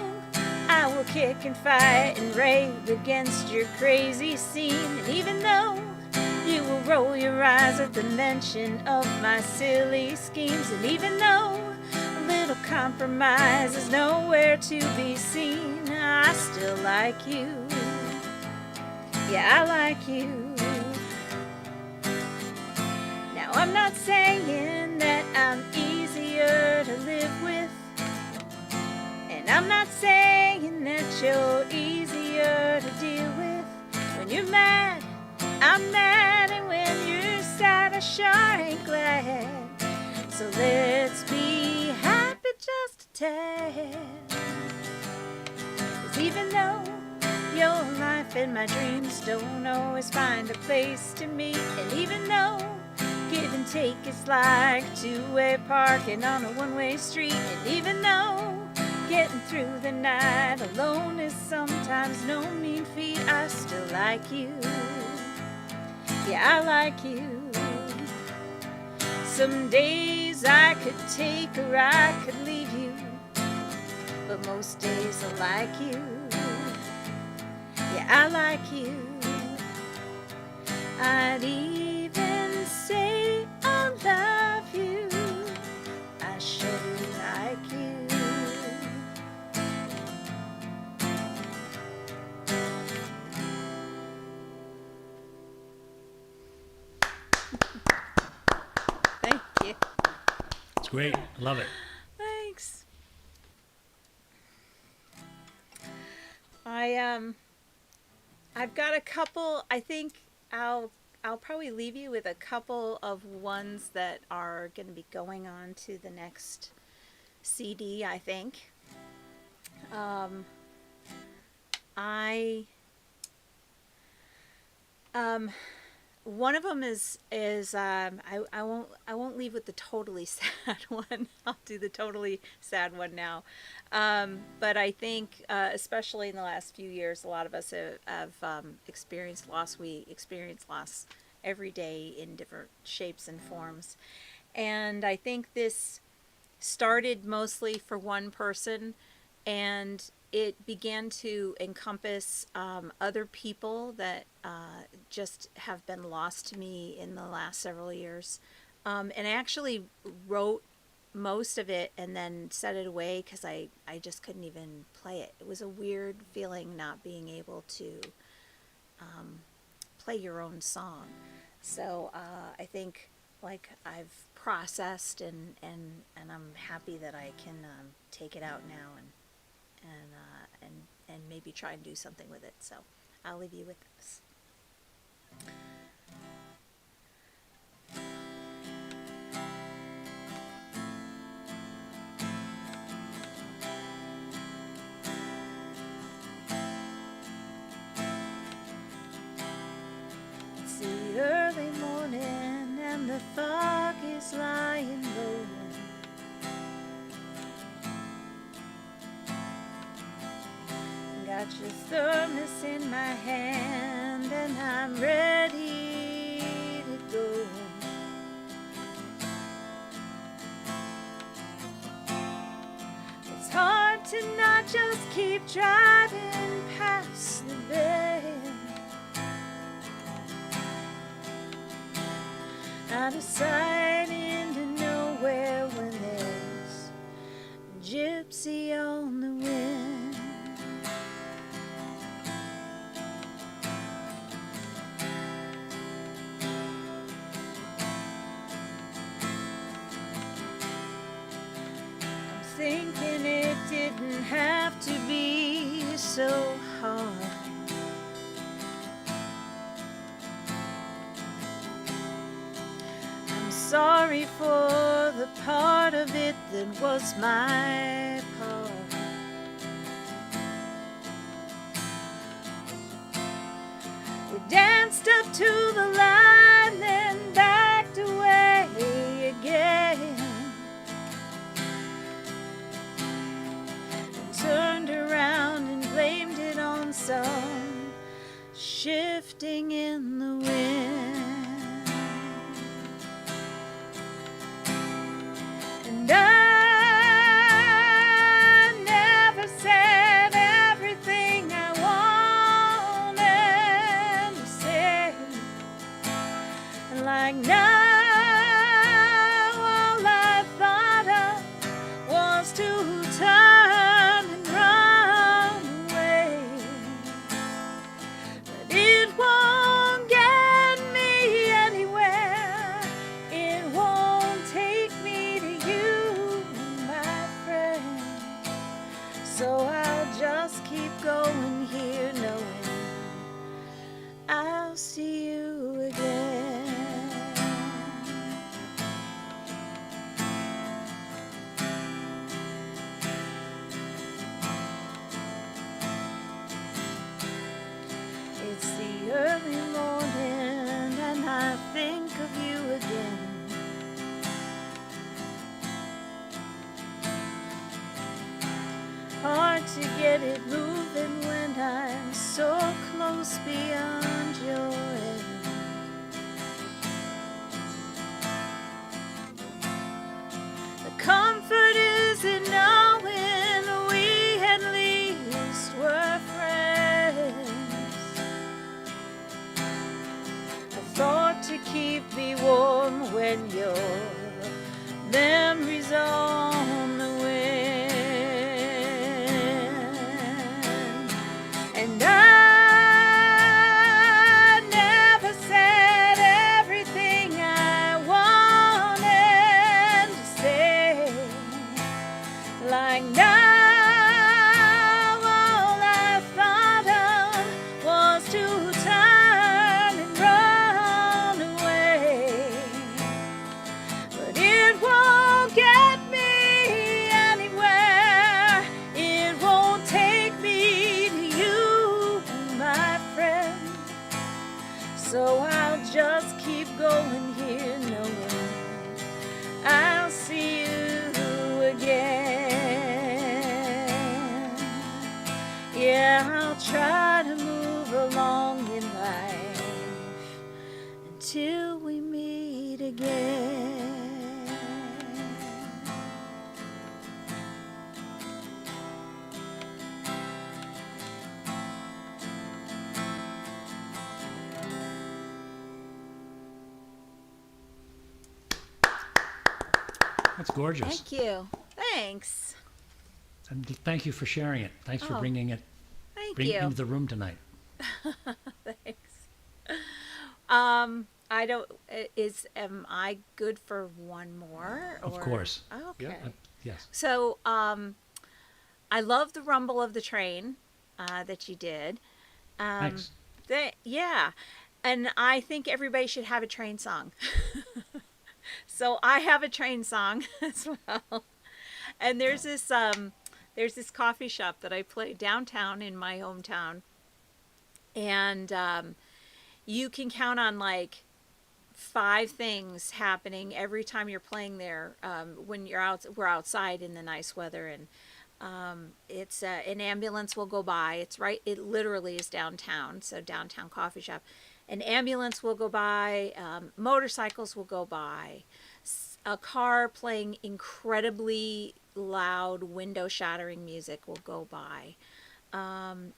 I will kick and fight and rave against your crazy scene, and even though you will roll your eyes at the mention of my silly schemes, and even though a little compromise is nowhere to be seen, I still like you. Yeah, I like you. Now I'm not saying that I'm easier to live with, and I'm not saying that you're easier to deal with. When you're mad, I'm mad, and when you're sad, I sure ain't glad. So let's be happy just a tad. 'Cause even though your life and my dreams don't always find a place to meet, and even though give and take is like two-way parking on a one-way street, and even though getting through the night alone is sometimes no mean feat, I still like you. Yeah, I like you. Some days I could take or I could leave you, but most days I like you. Yeah, I like you. I'd even say I love you. I sure do like you. Thank you. It's great. I love it. Thanks. I've got a couple. I think I'll probably leave you with a couple of ones that are going to be going on to the next CD, I think. I one of them is I won't leave with the totally sad one. I'll do the totally sad one now. But I think especially in the last few years, a lot of us have experienced loss. We experience loss every day in different shapes and forms, and I think this started mostly for one person, and it began to encompass other people that just have been lost to me in the last several years. And I actually wrote most of it and then set it away because I just couldn't even play it. It was a weird feeling not being able to play your own song. So I think like I've processed and I'm happy that I can take it out now and maybe try and do something with it. So I'll leave you with this. It's the early morning and the fog is lying low. Got your thermos in my hand and I'm ready to go. It's hard to not just keep driving past the bend. Out of sight into nowhere when there's a gypsy on the wind. Thinking it didn't have to be so hard. I'm sorry for the part of it that was my part. We danced up to the line, then backed away again. Turned around and blamed it on some shifting in the wind. And I never said everything I wanted to say. Like now all I thought of was to turn and run away. But it won't get me anywhere. It won't take me to you, my friend. So I'll just keep going here knowing I'll see you again. It's the early morning and I think of you again. Hard to get it moving when I'm so close beyond your end. The comfort is in knowing we at least were friends. A thought to keep me warm when your memory's on the wind. And I never said everything I wanted to say. Like now all I thought of was to turn and run away. But it won't get me anywhere. It won't It's gorgeous. Thank you. Thanks. And thank you for sharing it. Thanks for Oh, bringing it Thank bring it you. into the room tonight. Thanks. I don't. Am I good for one more? Of or- course. Okay. Yes. So, I love the rumble of the train that you did. Thanks. Yeah, and I think everybody should have a train song. So I have a train song as well. And there's this coffee shop that I play downtown in my hometown, and you can count on like 5 things happening every time you're playing there. When we're outside in the nice weather, and it's an ambulance will go by. It literally is downtown, so downtown coffee shop. An ambulance will go by, motorcycles will go by, a car playing incredibly loud, window shattering music will go by.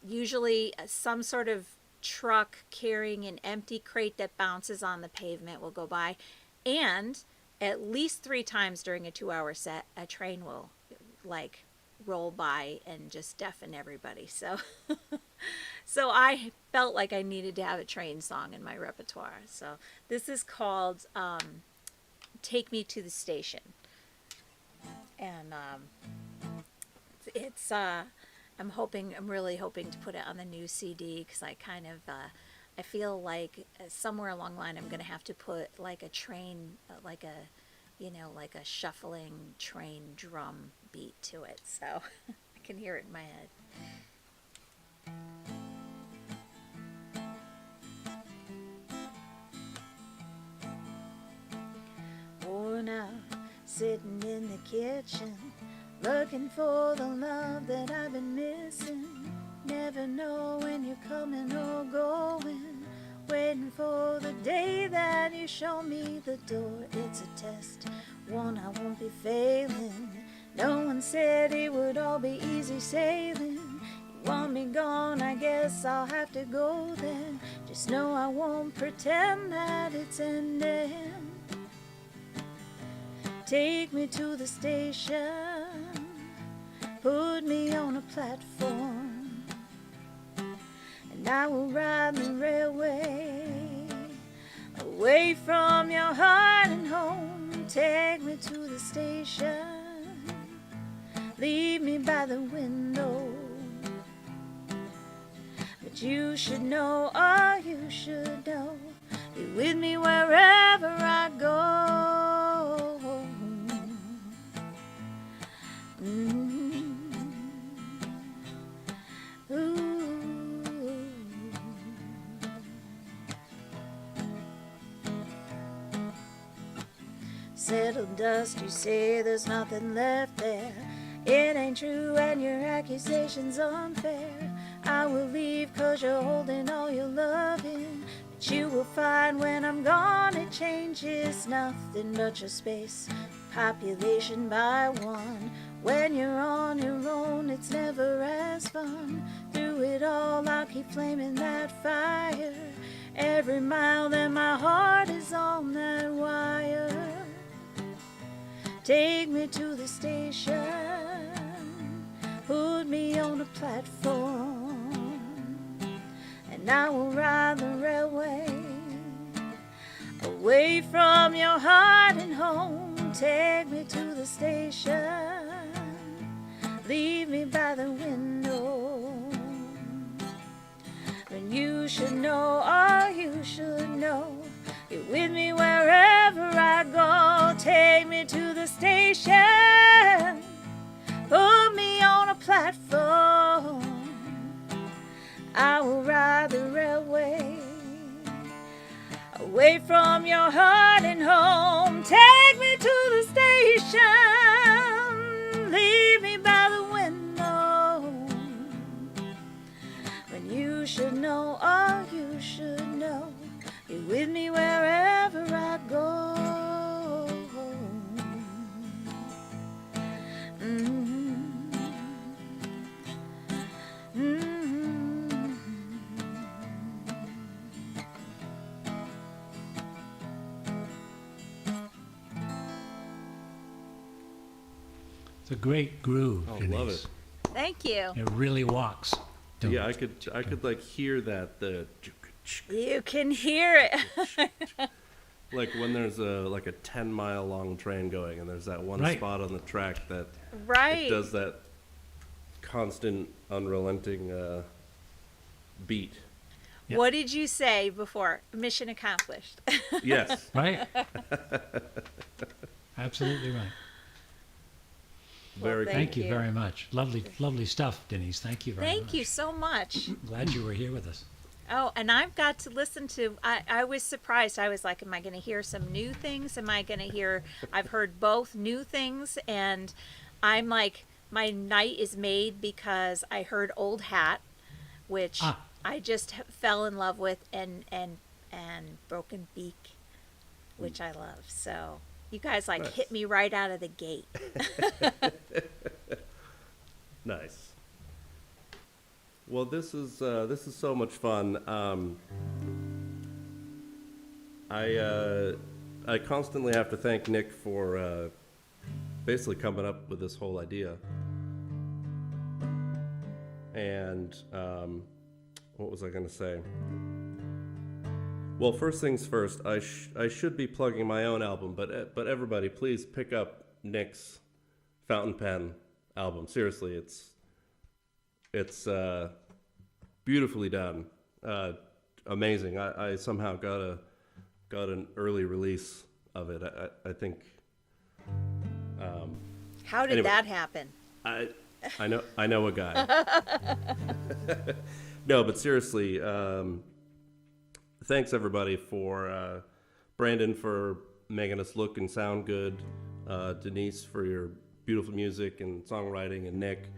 Usually, some sort of truck carrying an empty crate that bounces on the pavement will go by, and at least 3 times during a 2-hour set, a train will like roll by and just deafen everybody. So so I felt like I needed to have a train song in my repertoire. So this is called Take Me to the Station. And it's I'm really hoping to put it on the new CD, because I kind of I feel like somewhere along the line I'm going to have to put like a train, like a shuffling train drum beat to it, so I can hear it in my head. Worn out, sitting in the kitchen, looking for the love that I've been missing. Never know when you're coming or going, waiting for the day that you show me the door. It's a test, one I won't be failing. No one said it would all be easy sailing. You want me gone, I guess I'll have to go then. Just know I won't pretend that it's ending. Take me to the station, put me on a platform, and I will ride the railway away from your heart and home. Take me to the station, leave me by the window. But you should know, oh, you should know, you're with me wherever I go. Settled dust, you say there's nothing left there. It ain't true and your accusation's unfair. I will leave 'cause you're holding all your loving, but you will find when I'm gone it changes nothing but your space, population by 1. When you're on your own it's never as fun. Through it all I'll keep flaming that fire, every mile that my heart is on that wire. Take me to the station, put me on a platform, and I will ride the railway away from your heart and home. Take me to the station, leave me by the window. And you should know, oh, you should know, you're with me wherever I go. Take me to the station, put me on a platform, I will ride the railway away from your heart and home. Take me to the station, leave me by the window. When you should know, oh, you should know, you're with me wherever I go. It's a great groove. Oh, Denise. love it. Thank you. It really walks. Yeah, I could like hear that You can hear it. like when there's a 10-mile long train going and there's that one Right. spot on the track that Right. it does that constant unrelenting beat. Yeah. What did you say before? Mission accomplished. Yes. Right? Absolutely right. Very Well, Thank you you. very much. Lovely stuff, Denise. Thank you very much. Thank you so much. Glad you were here with us. Oh, and I've got to listen to, I was surprised. I was like, am I going to hear some new things? Am I going to hear, I've heard both new things, and I'm like, my night is made because I heard Old Hat, which I just fell in love with, and Broken Beak, which I love. So you guys like Nice. hit me right out of the gate. Nice. Well, this is so much fun. I constantly have to thank Nick for basically coming up with this whole idea. And what was I going to say? Well, first things first, I should be plugging my own album, but everybody, please pick up Nick's Fountain Pen album. Seriously, it's beautifully done, amazing. I somehow got an early release of it. I think. How did Anyway. that happen? I know a guy. No, but seriously, thanks everybody for Brandon for making us look and sound good, Denise for your beautiful music and songwriting, and Nick,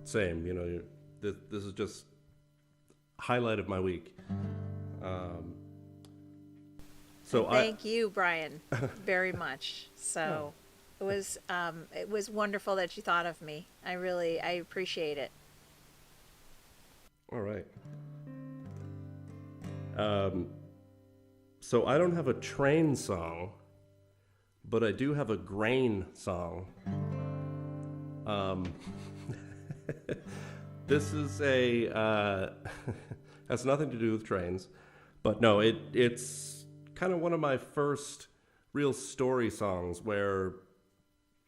same. You know, this is just highlight of my week. So Thank you, Brian, very much. So it was wonderful that you thought of me. I appreciate it. All right. So I don't have a train song, but I do have a grain song. This is has nothing to do with trains, but no, it's kind of one of my first real story songs where,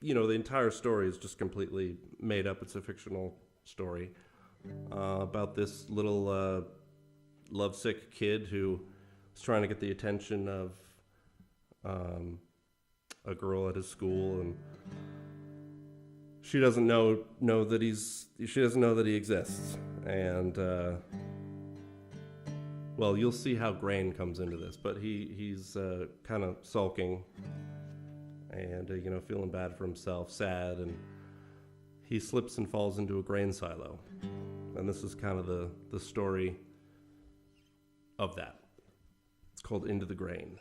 you know, the entire story is just completely made up. It's a fictional story about this little lovesick kid who is trying to get the attention of a girl at his school, and she doesn't know that he exists. And well, you'll see how grain comes into this, but he's kind of sulking and you know, feeling bad for himself, sad, and he slips and falls into a grain silo. And this is kind of the story of that. It's called Into the Grain.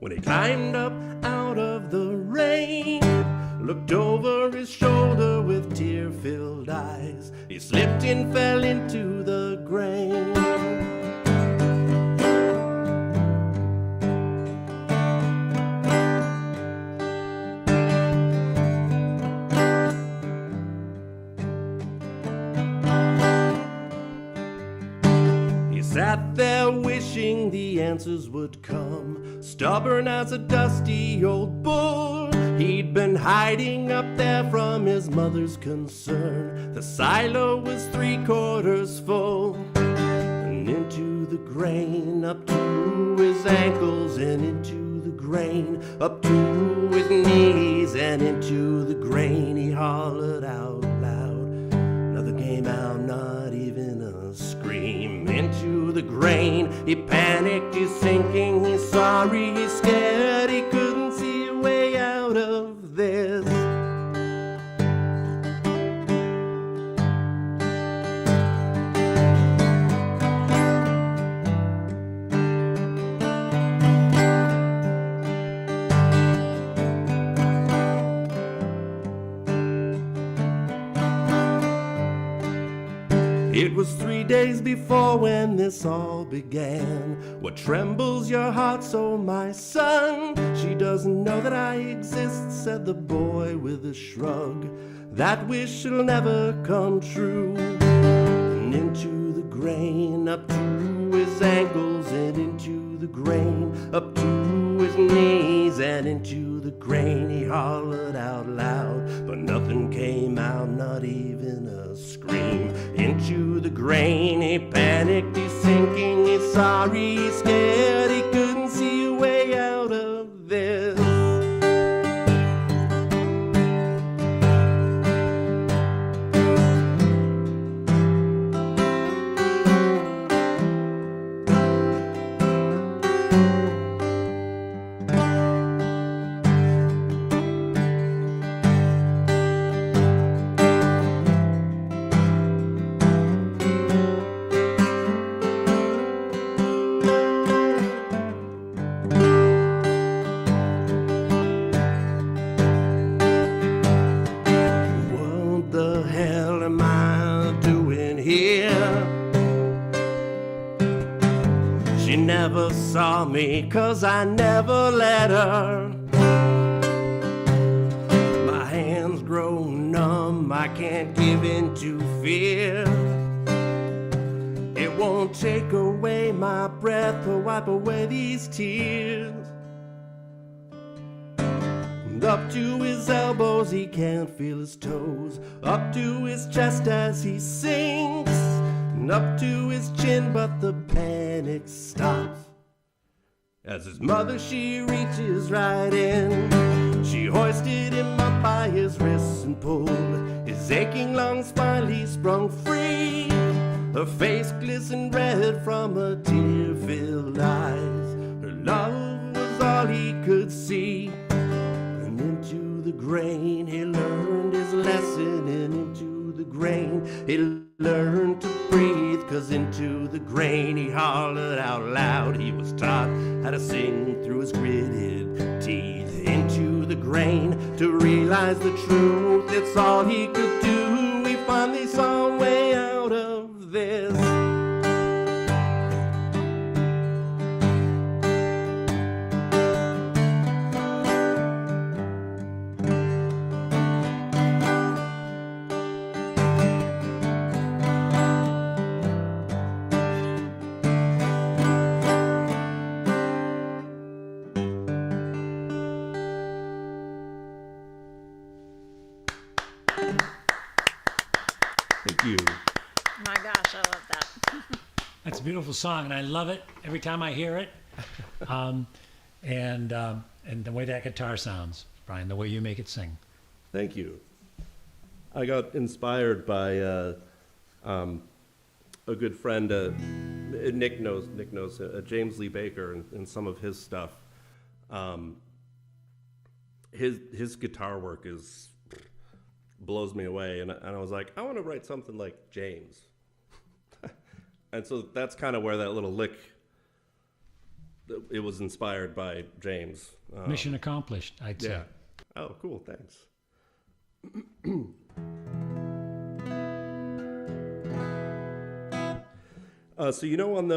When he climbed up out of the rain, looked over his shoulder with tear-filled eyes. He He slipped and fell into the grain. He sat there wishing the answers would come, stubborn as a dusty old bull. He'd been hiding up there from his mother's concern. The silo was 3/4 full, and into the grain, up to his ankles, and into the grain, up to his knees, and into the grain. He hollered out loud. Nothing came out, not even a scream. Into the grain, he panicked, he's sinking, he's sorry, he's scared, he couldn't see a way out of this. It was 3 days before when this all began. What trembles your heart so, my son? She doesn't know that I exist, said the boy with a shrug. That wish will never come true. And into the grain, up to his ankles, and into the grain, up to his knees, and into the grain. He hollered out loud, but nothing came out, not even a scream. Into the grain, he panicked, he's sinking, he's sorry, he's scared, he couldn't see a way out of this. Saw me, 'cause I never let her. My hands grow numb, I can't give in to fear. It won't take away my breath or wipe away these tears. And up to his elbows, he can't feel his toes. Up to his chest as he sinks, and up to his chin, but the panic stops. As his mother, she reaches right in. She hoisted him up by his wrists and pulled his aching lungs finally sprung free. Her face glistened red from her tear-filled eyes. Her love was all he could see. And into the grain, he learned his lesson. And into the grain, he learned to breathe. 'Cause into the grain, he hollered out loud. He was taught how to sing through his gritted teeth. Into the grain, to realize the truth, it's all he could do. He finally saw a way out of this. Thank you. My gosh, I love that. That's a beautiful song, and I love it every time I hear it. And the way that guitar sounds, Brian, the way you make it sing. Thank you. I got inspired by a good friend, Nick knows James Lee Baker and some of his stuff. His guitar work blows me away, and I was like, I want to write something like James. And so that's kind of where that little lick, it was inspired by James. Mission accomplished, I'd say. Yeah. Oh, cool, thanks. So on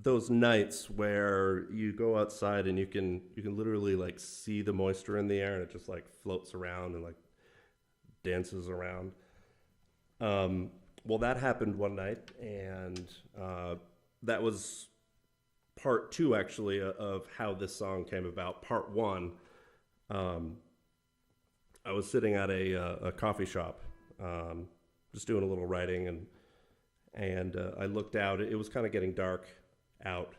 those nights where you go outside and you can literally like see the moisture in the air and it just like floats around and like dances around. Well, that happened one night, and that was part two actually of how this song came about. Part one, I was sitting at a coffee shop, just doing a little writing, and I looked out. It was kind of getting dark out,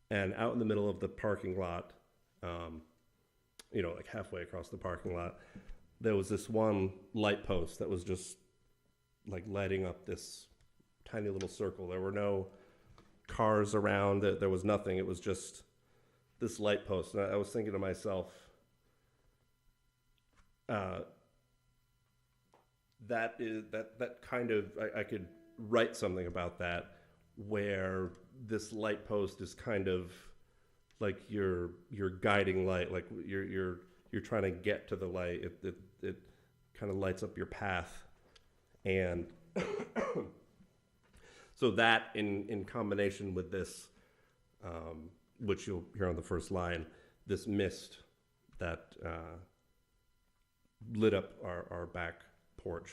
and out in the middle of the parking lot, like halfway across the parking lot, there was this one light post that was just like lighting up this tiny little circle. There were no cars around. There was nothing. It was just this light post. And I was thinking to myself, that kind of, I could write something about that, where this light post is kind of like your guiding light, like you're trying to get to the light. It kind of lights up your path, and so that in combination with this, which you'll hear on the first line, this mist that lit up our back porch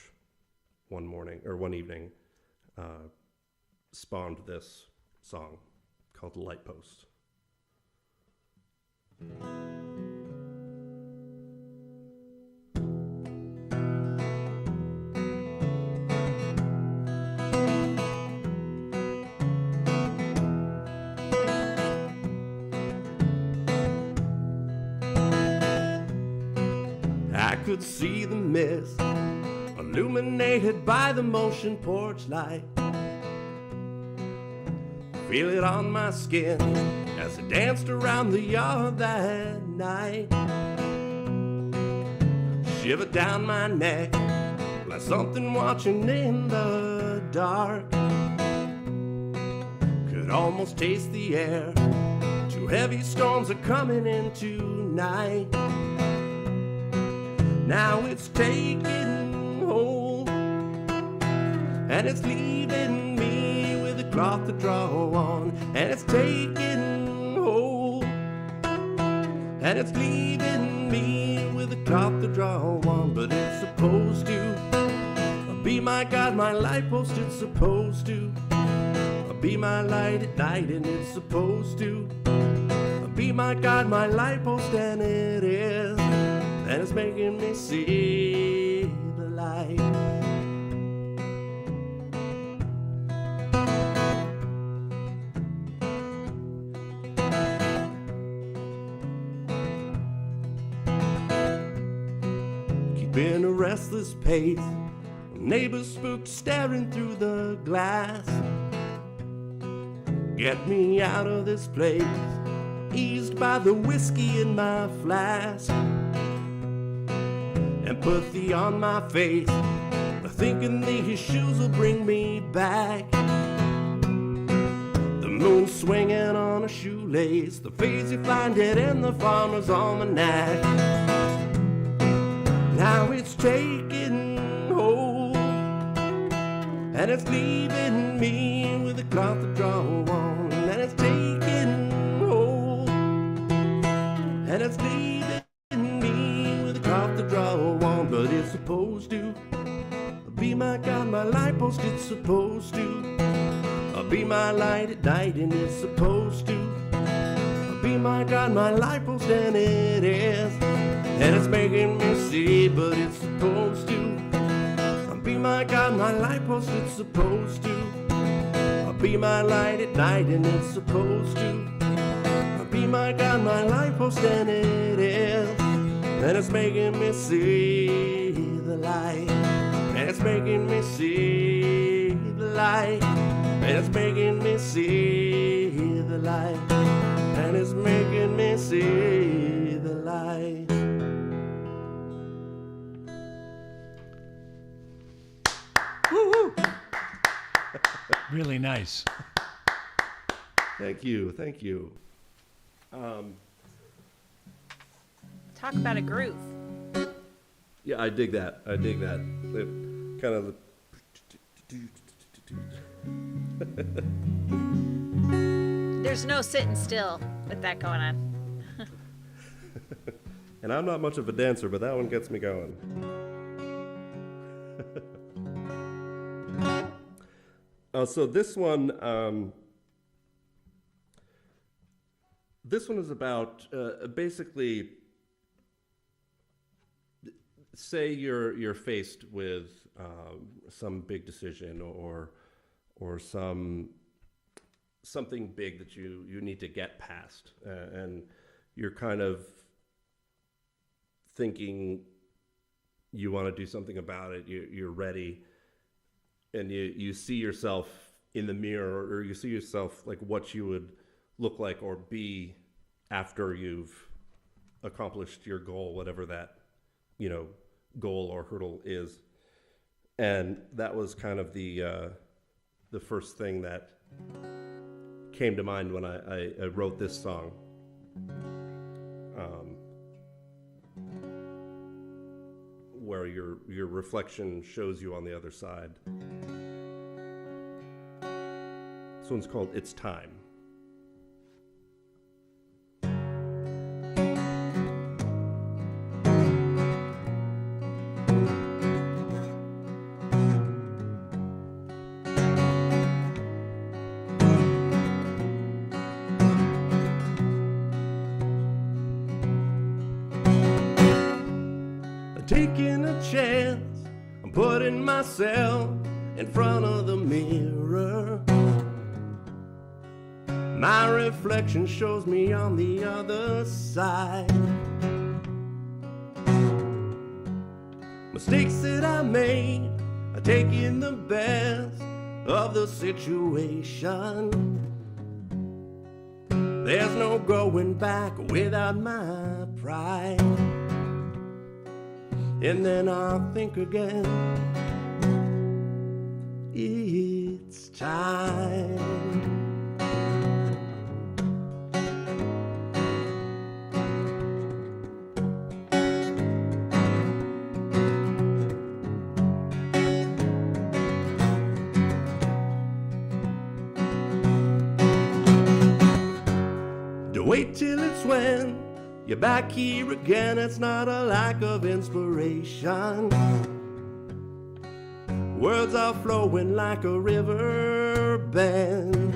one evening, spawned this song called Light Post. I could see the mist illuminated by the motion porch light. Feel it on my skin as I danced around the yard that night. Shiver down my neck like something watching in the dark. Could almost taste the air. Two heavy storms are coming in tonight. Now it's taking hold, and it's leaving me with a cloth to draw on. And it's taking hold, and it's leaving me with a cloth to draw on. But it's supposed to be my God, my light post. It's supposed to be my light at night, and it's supposed to be my God, my light post, and it is. And it's making me see the light. Keeping a restless pace, neighbors spooked staring through the glass. Get me out of this place, eased by the whiskey in my flask. And put thee on my face, thinking these shoes will bring me back. The moon swinging on a shoelace, the face you find it in the farmer's almanac. Now it's taking hold, and it's leaving me with a cloth to draw on. And it's taking hold, and it's leaving to draw on. But it's supposed to be my God, my light post. It's supposed to be my light at night, and it's supposed to be my God, my light post, and it is. And it's making me see, but it's supposed to be my God, my light post. It's supposed to be my light at night, and it's supposed to be my God, my light post, and it is. And it's making me see the light. And it's making me see the light. And it's making me see the light. And it's making me see the light. Woo-hoo. Really nice. Thank you. Thank you. Talk about a groove. Yeah, I dig that. It kind of There's no sitting still with that going on. And I'm not much of a dancer, but that one gets me going. So this one is about basically, say you're faced with some big decision or something big that you need to get past, and you're kind of thinking you want to do something about it. You're ready, and you see yourself in the mirror, or you see yourself like what you would look like or be after you've accomplished your goal, whatever that goal or hurdle is. And that was kind of the first thing that came to mind when I wrote this song. Where your reflection shows you on the other side. This one's called It's Time. Taking a chance, I'm putting myself in front of the mirror. My reflection shows me on the other side. Mistakes that I made, I take in the best of the situation. There's no going back without my pride. And then I'll think again, it's time. Don't wait till it's when you're back here again. It's not a lack of inspiration. Words are flowing like a river bend.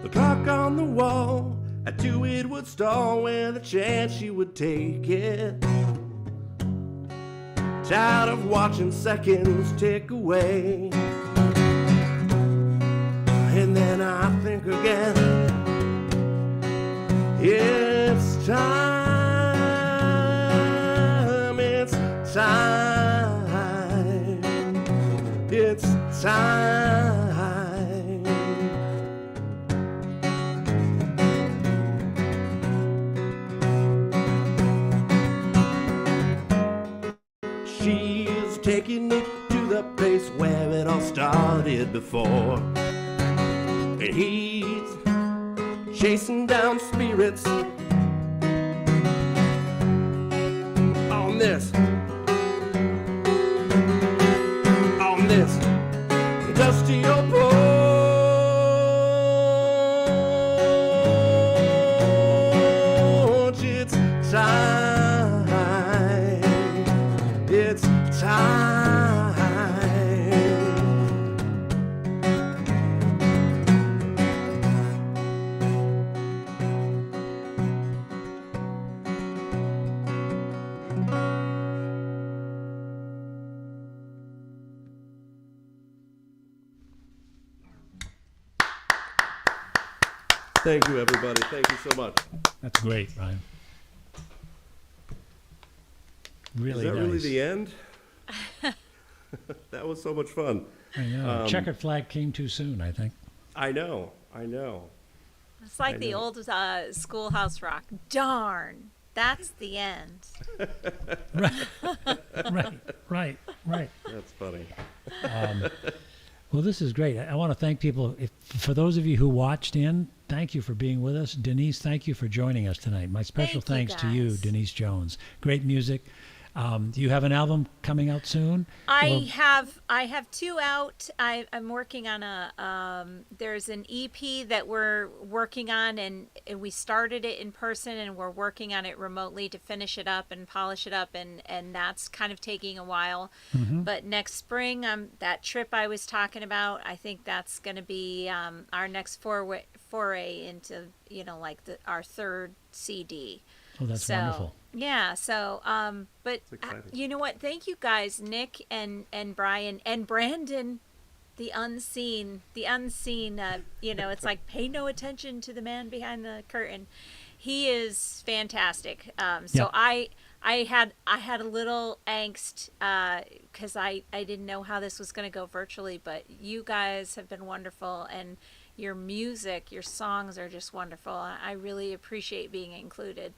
The clock on the wall at 2 it would stall with a chance she would take it. Tired of watching seconds tick away. And then I think again, it's time, it's time, it's time. She's taking it to the place where it all started before. And he's chasing down spirits on this dusty old porch. It's time, it's time. Thank you, everybody. Thank you so much. That's great, Ryan. Really Is that nice. really the end? That was so much fun. I know. Checkered flag came too soon, I think. I know. It's like the old Schoolhouse Rock. Darn, that's the end. Right. That's funny. Well, this is great. I want to thank people. For those of you who watched in, thank you for being with us. Denise, thank you for joining us tonight. My special Thank you, thanks to you, guys. Denise Jones. Great music. Do you have an album coming out soon? I have two out. I'm working on there's an EP that we're working on, and we started it in person, and we're working on it remotely to finish it up and polish it up, and that's kind of taking a while. But next spring, that trip I was talking about, I think that's going to be our next foray into like our third CD. Oh, that's wonderful. Yeah. So, but you know what? Thank you guys, Nick and Brian and Brandon, the unseen. It's like pay no attention to the man behind the curtain. He is fantastic. So I had a little angst because I didn't know how this was going to go virtually, but you guys have been wonderful, and your music, your songs are just wonderful. I really appreciate being included.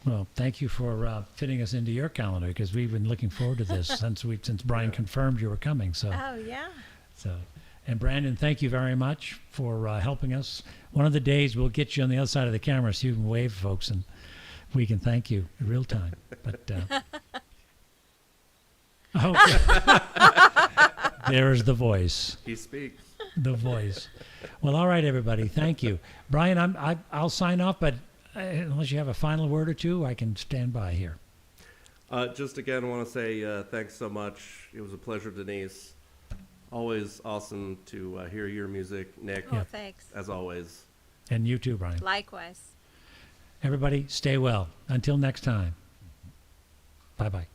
Well, thank you for fitting us into your calendar, because we've been looking forward to this since Brian confirmed you were coming. So. Oh yeah. So, and Brandon, thank you very much for helping us. One of the days we'll get you on the other side of the camera so you can wave, folks, and we can thank you in real time. But there's the voice. He speaks. The voice. Well, all right, everybody. Thank you, Brian. I'll sign off, but. Unless you have a final word or two, I can stand by here. Just again, I want to say thanks so much. It was a pleasure, Denise. Always awesome to hear your music, Nick. Oh, thanks. As always. And you too, Brian. Likewise. Everybody, stay well. Until next time. Bye-bye.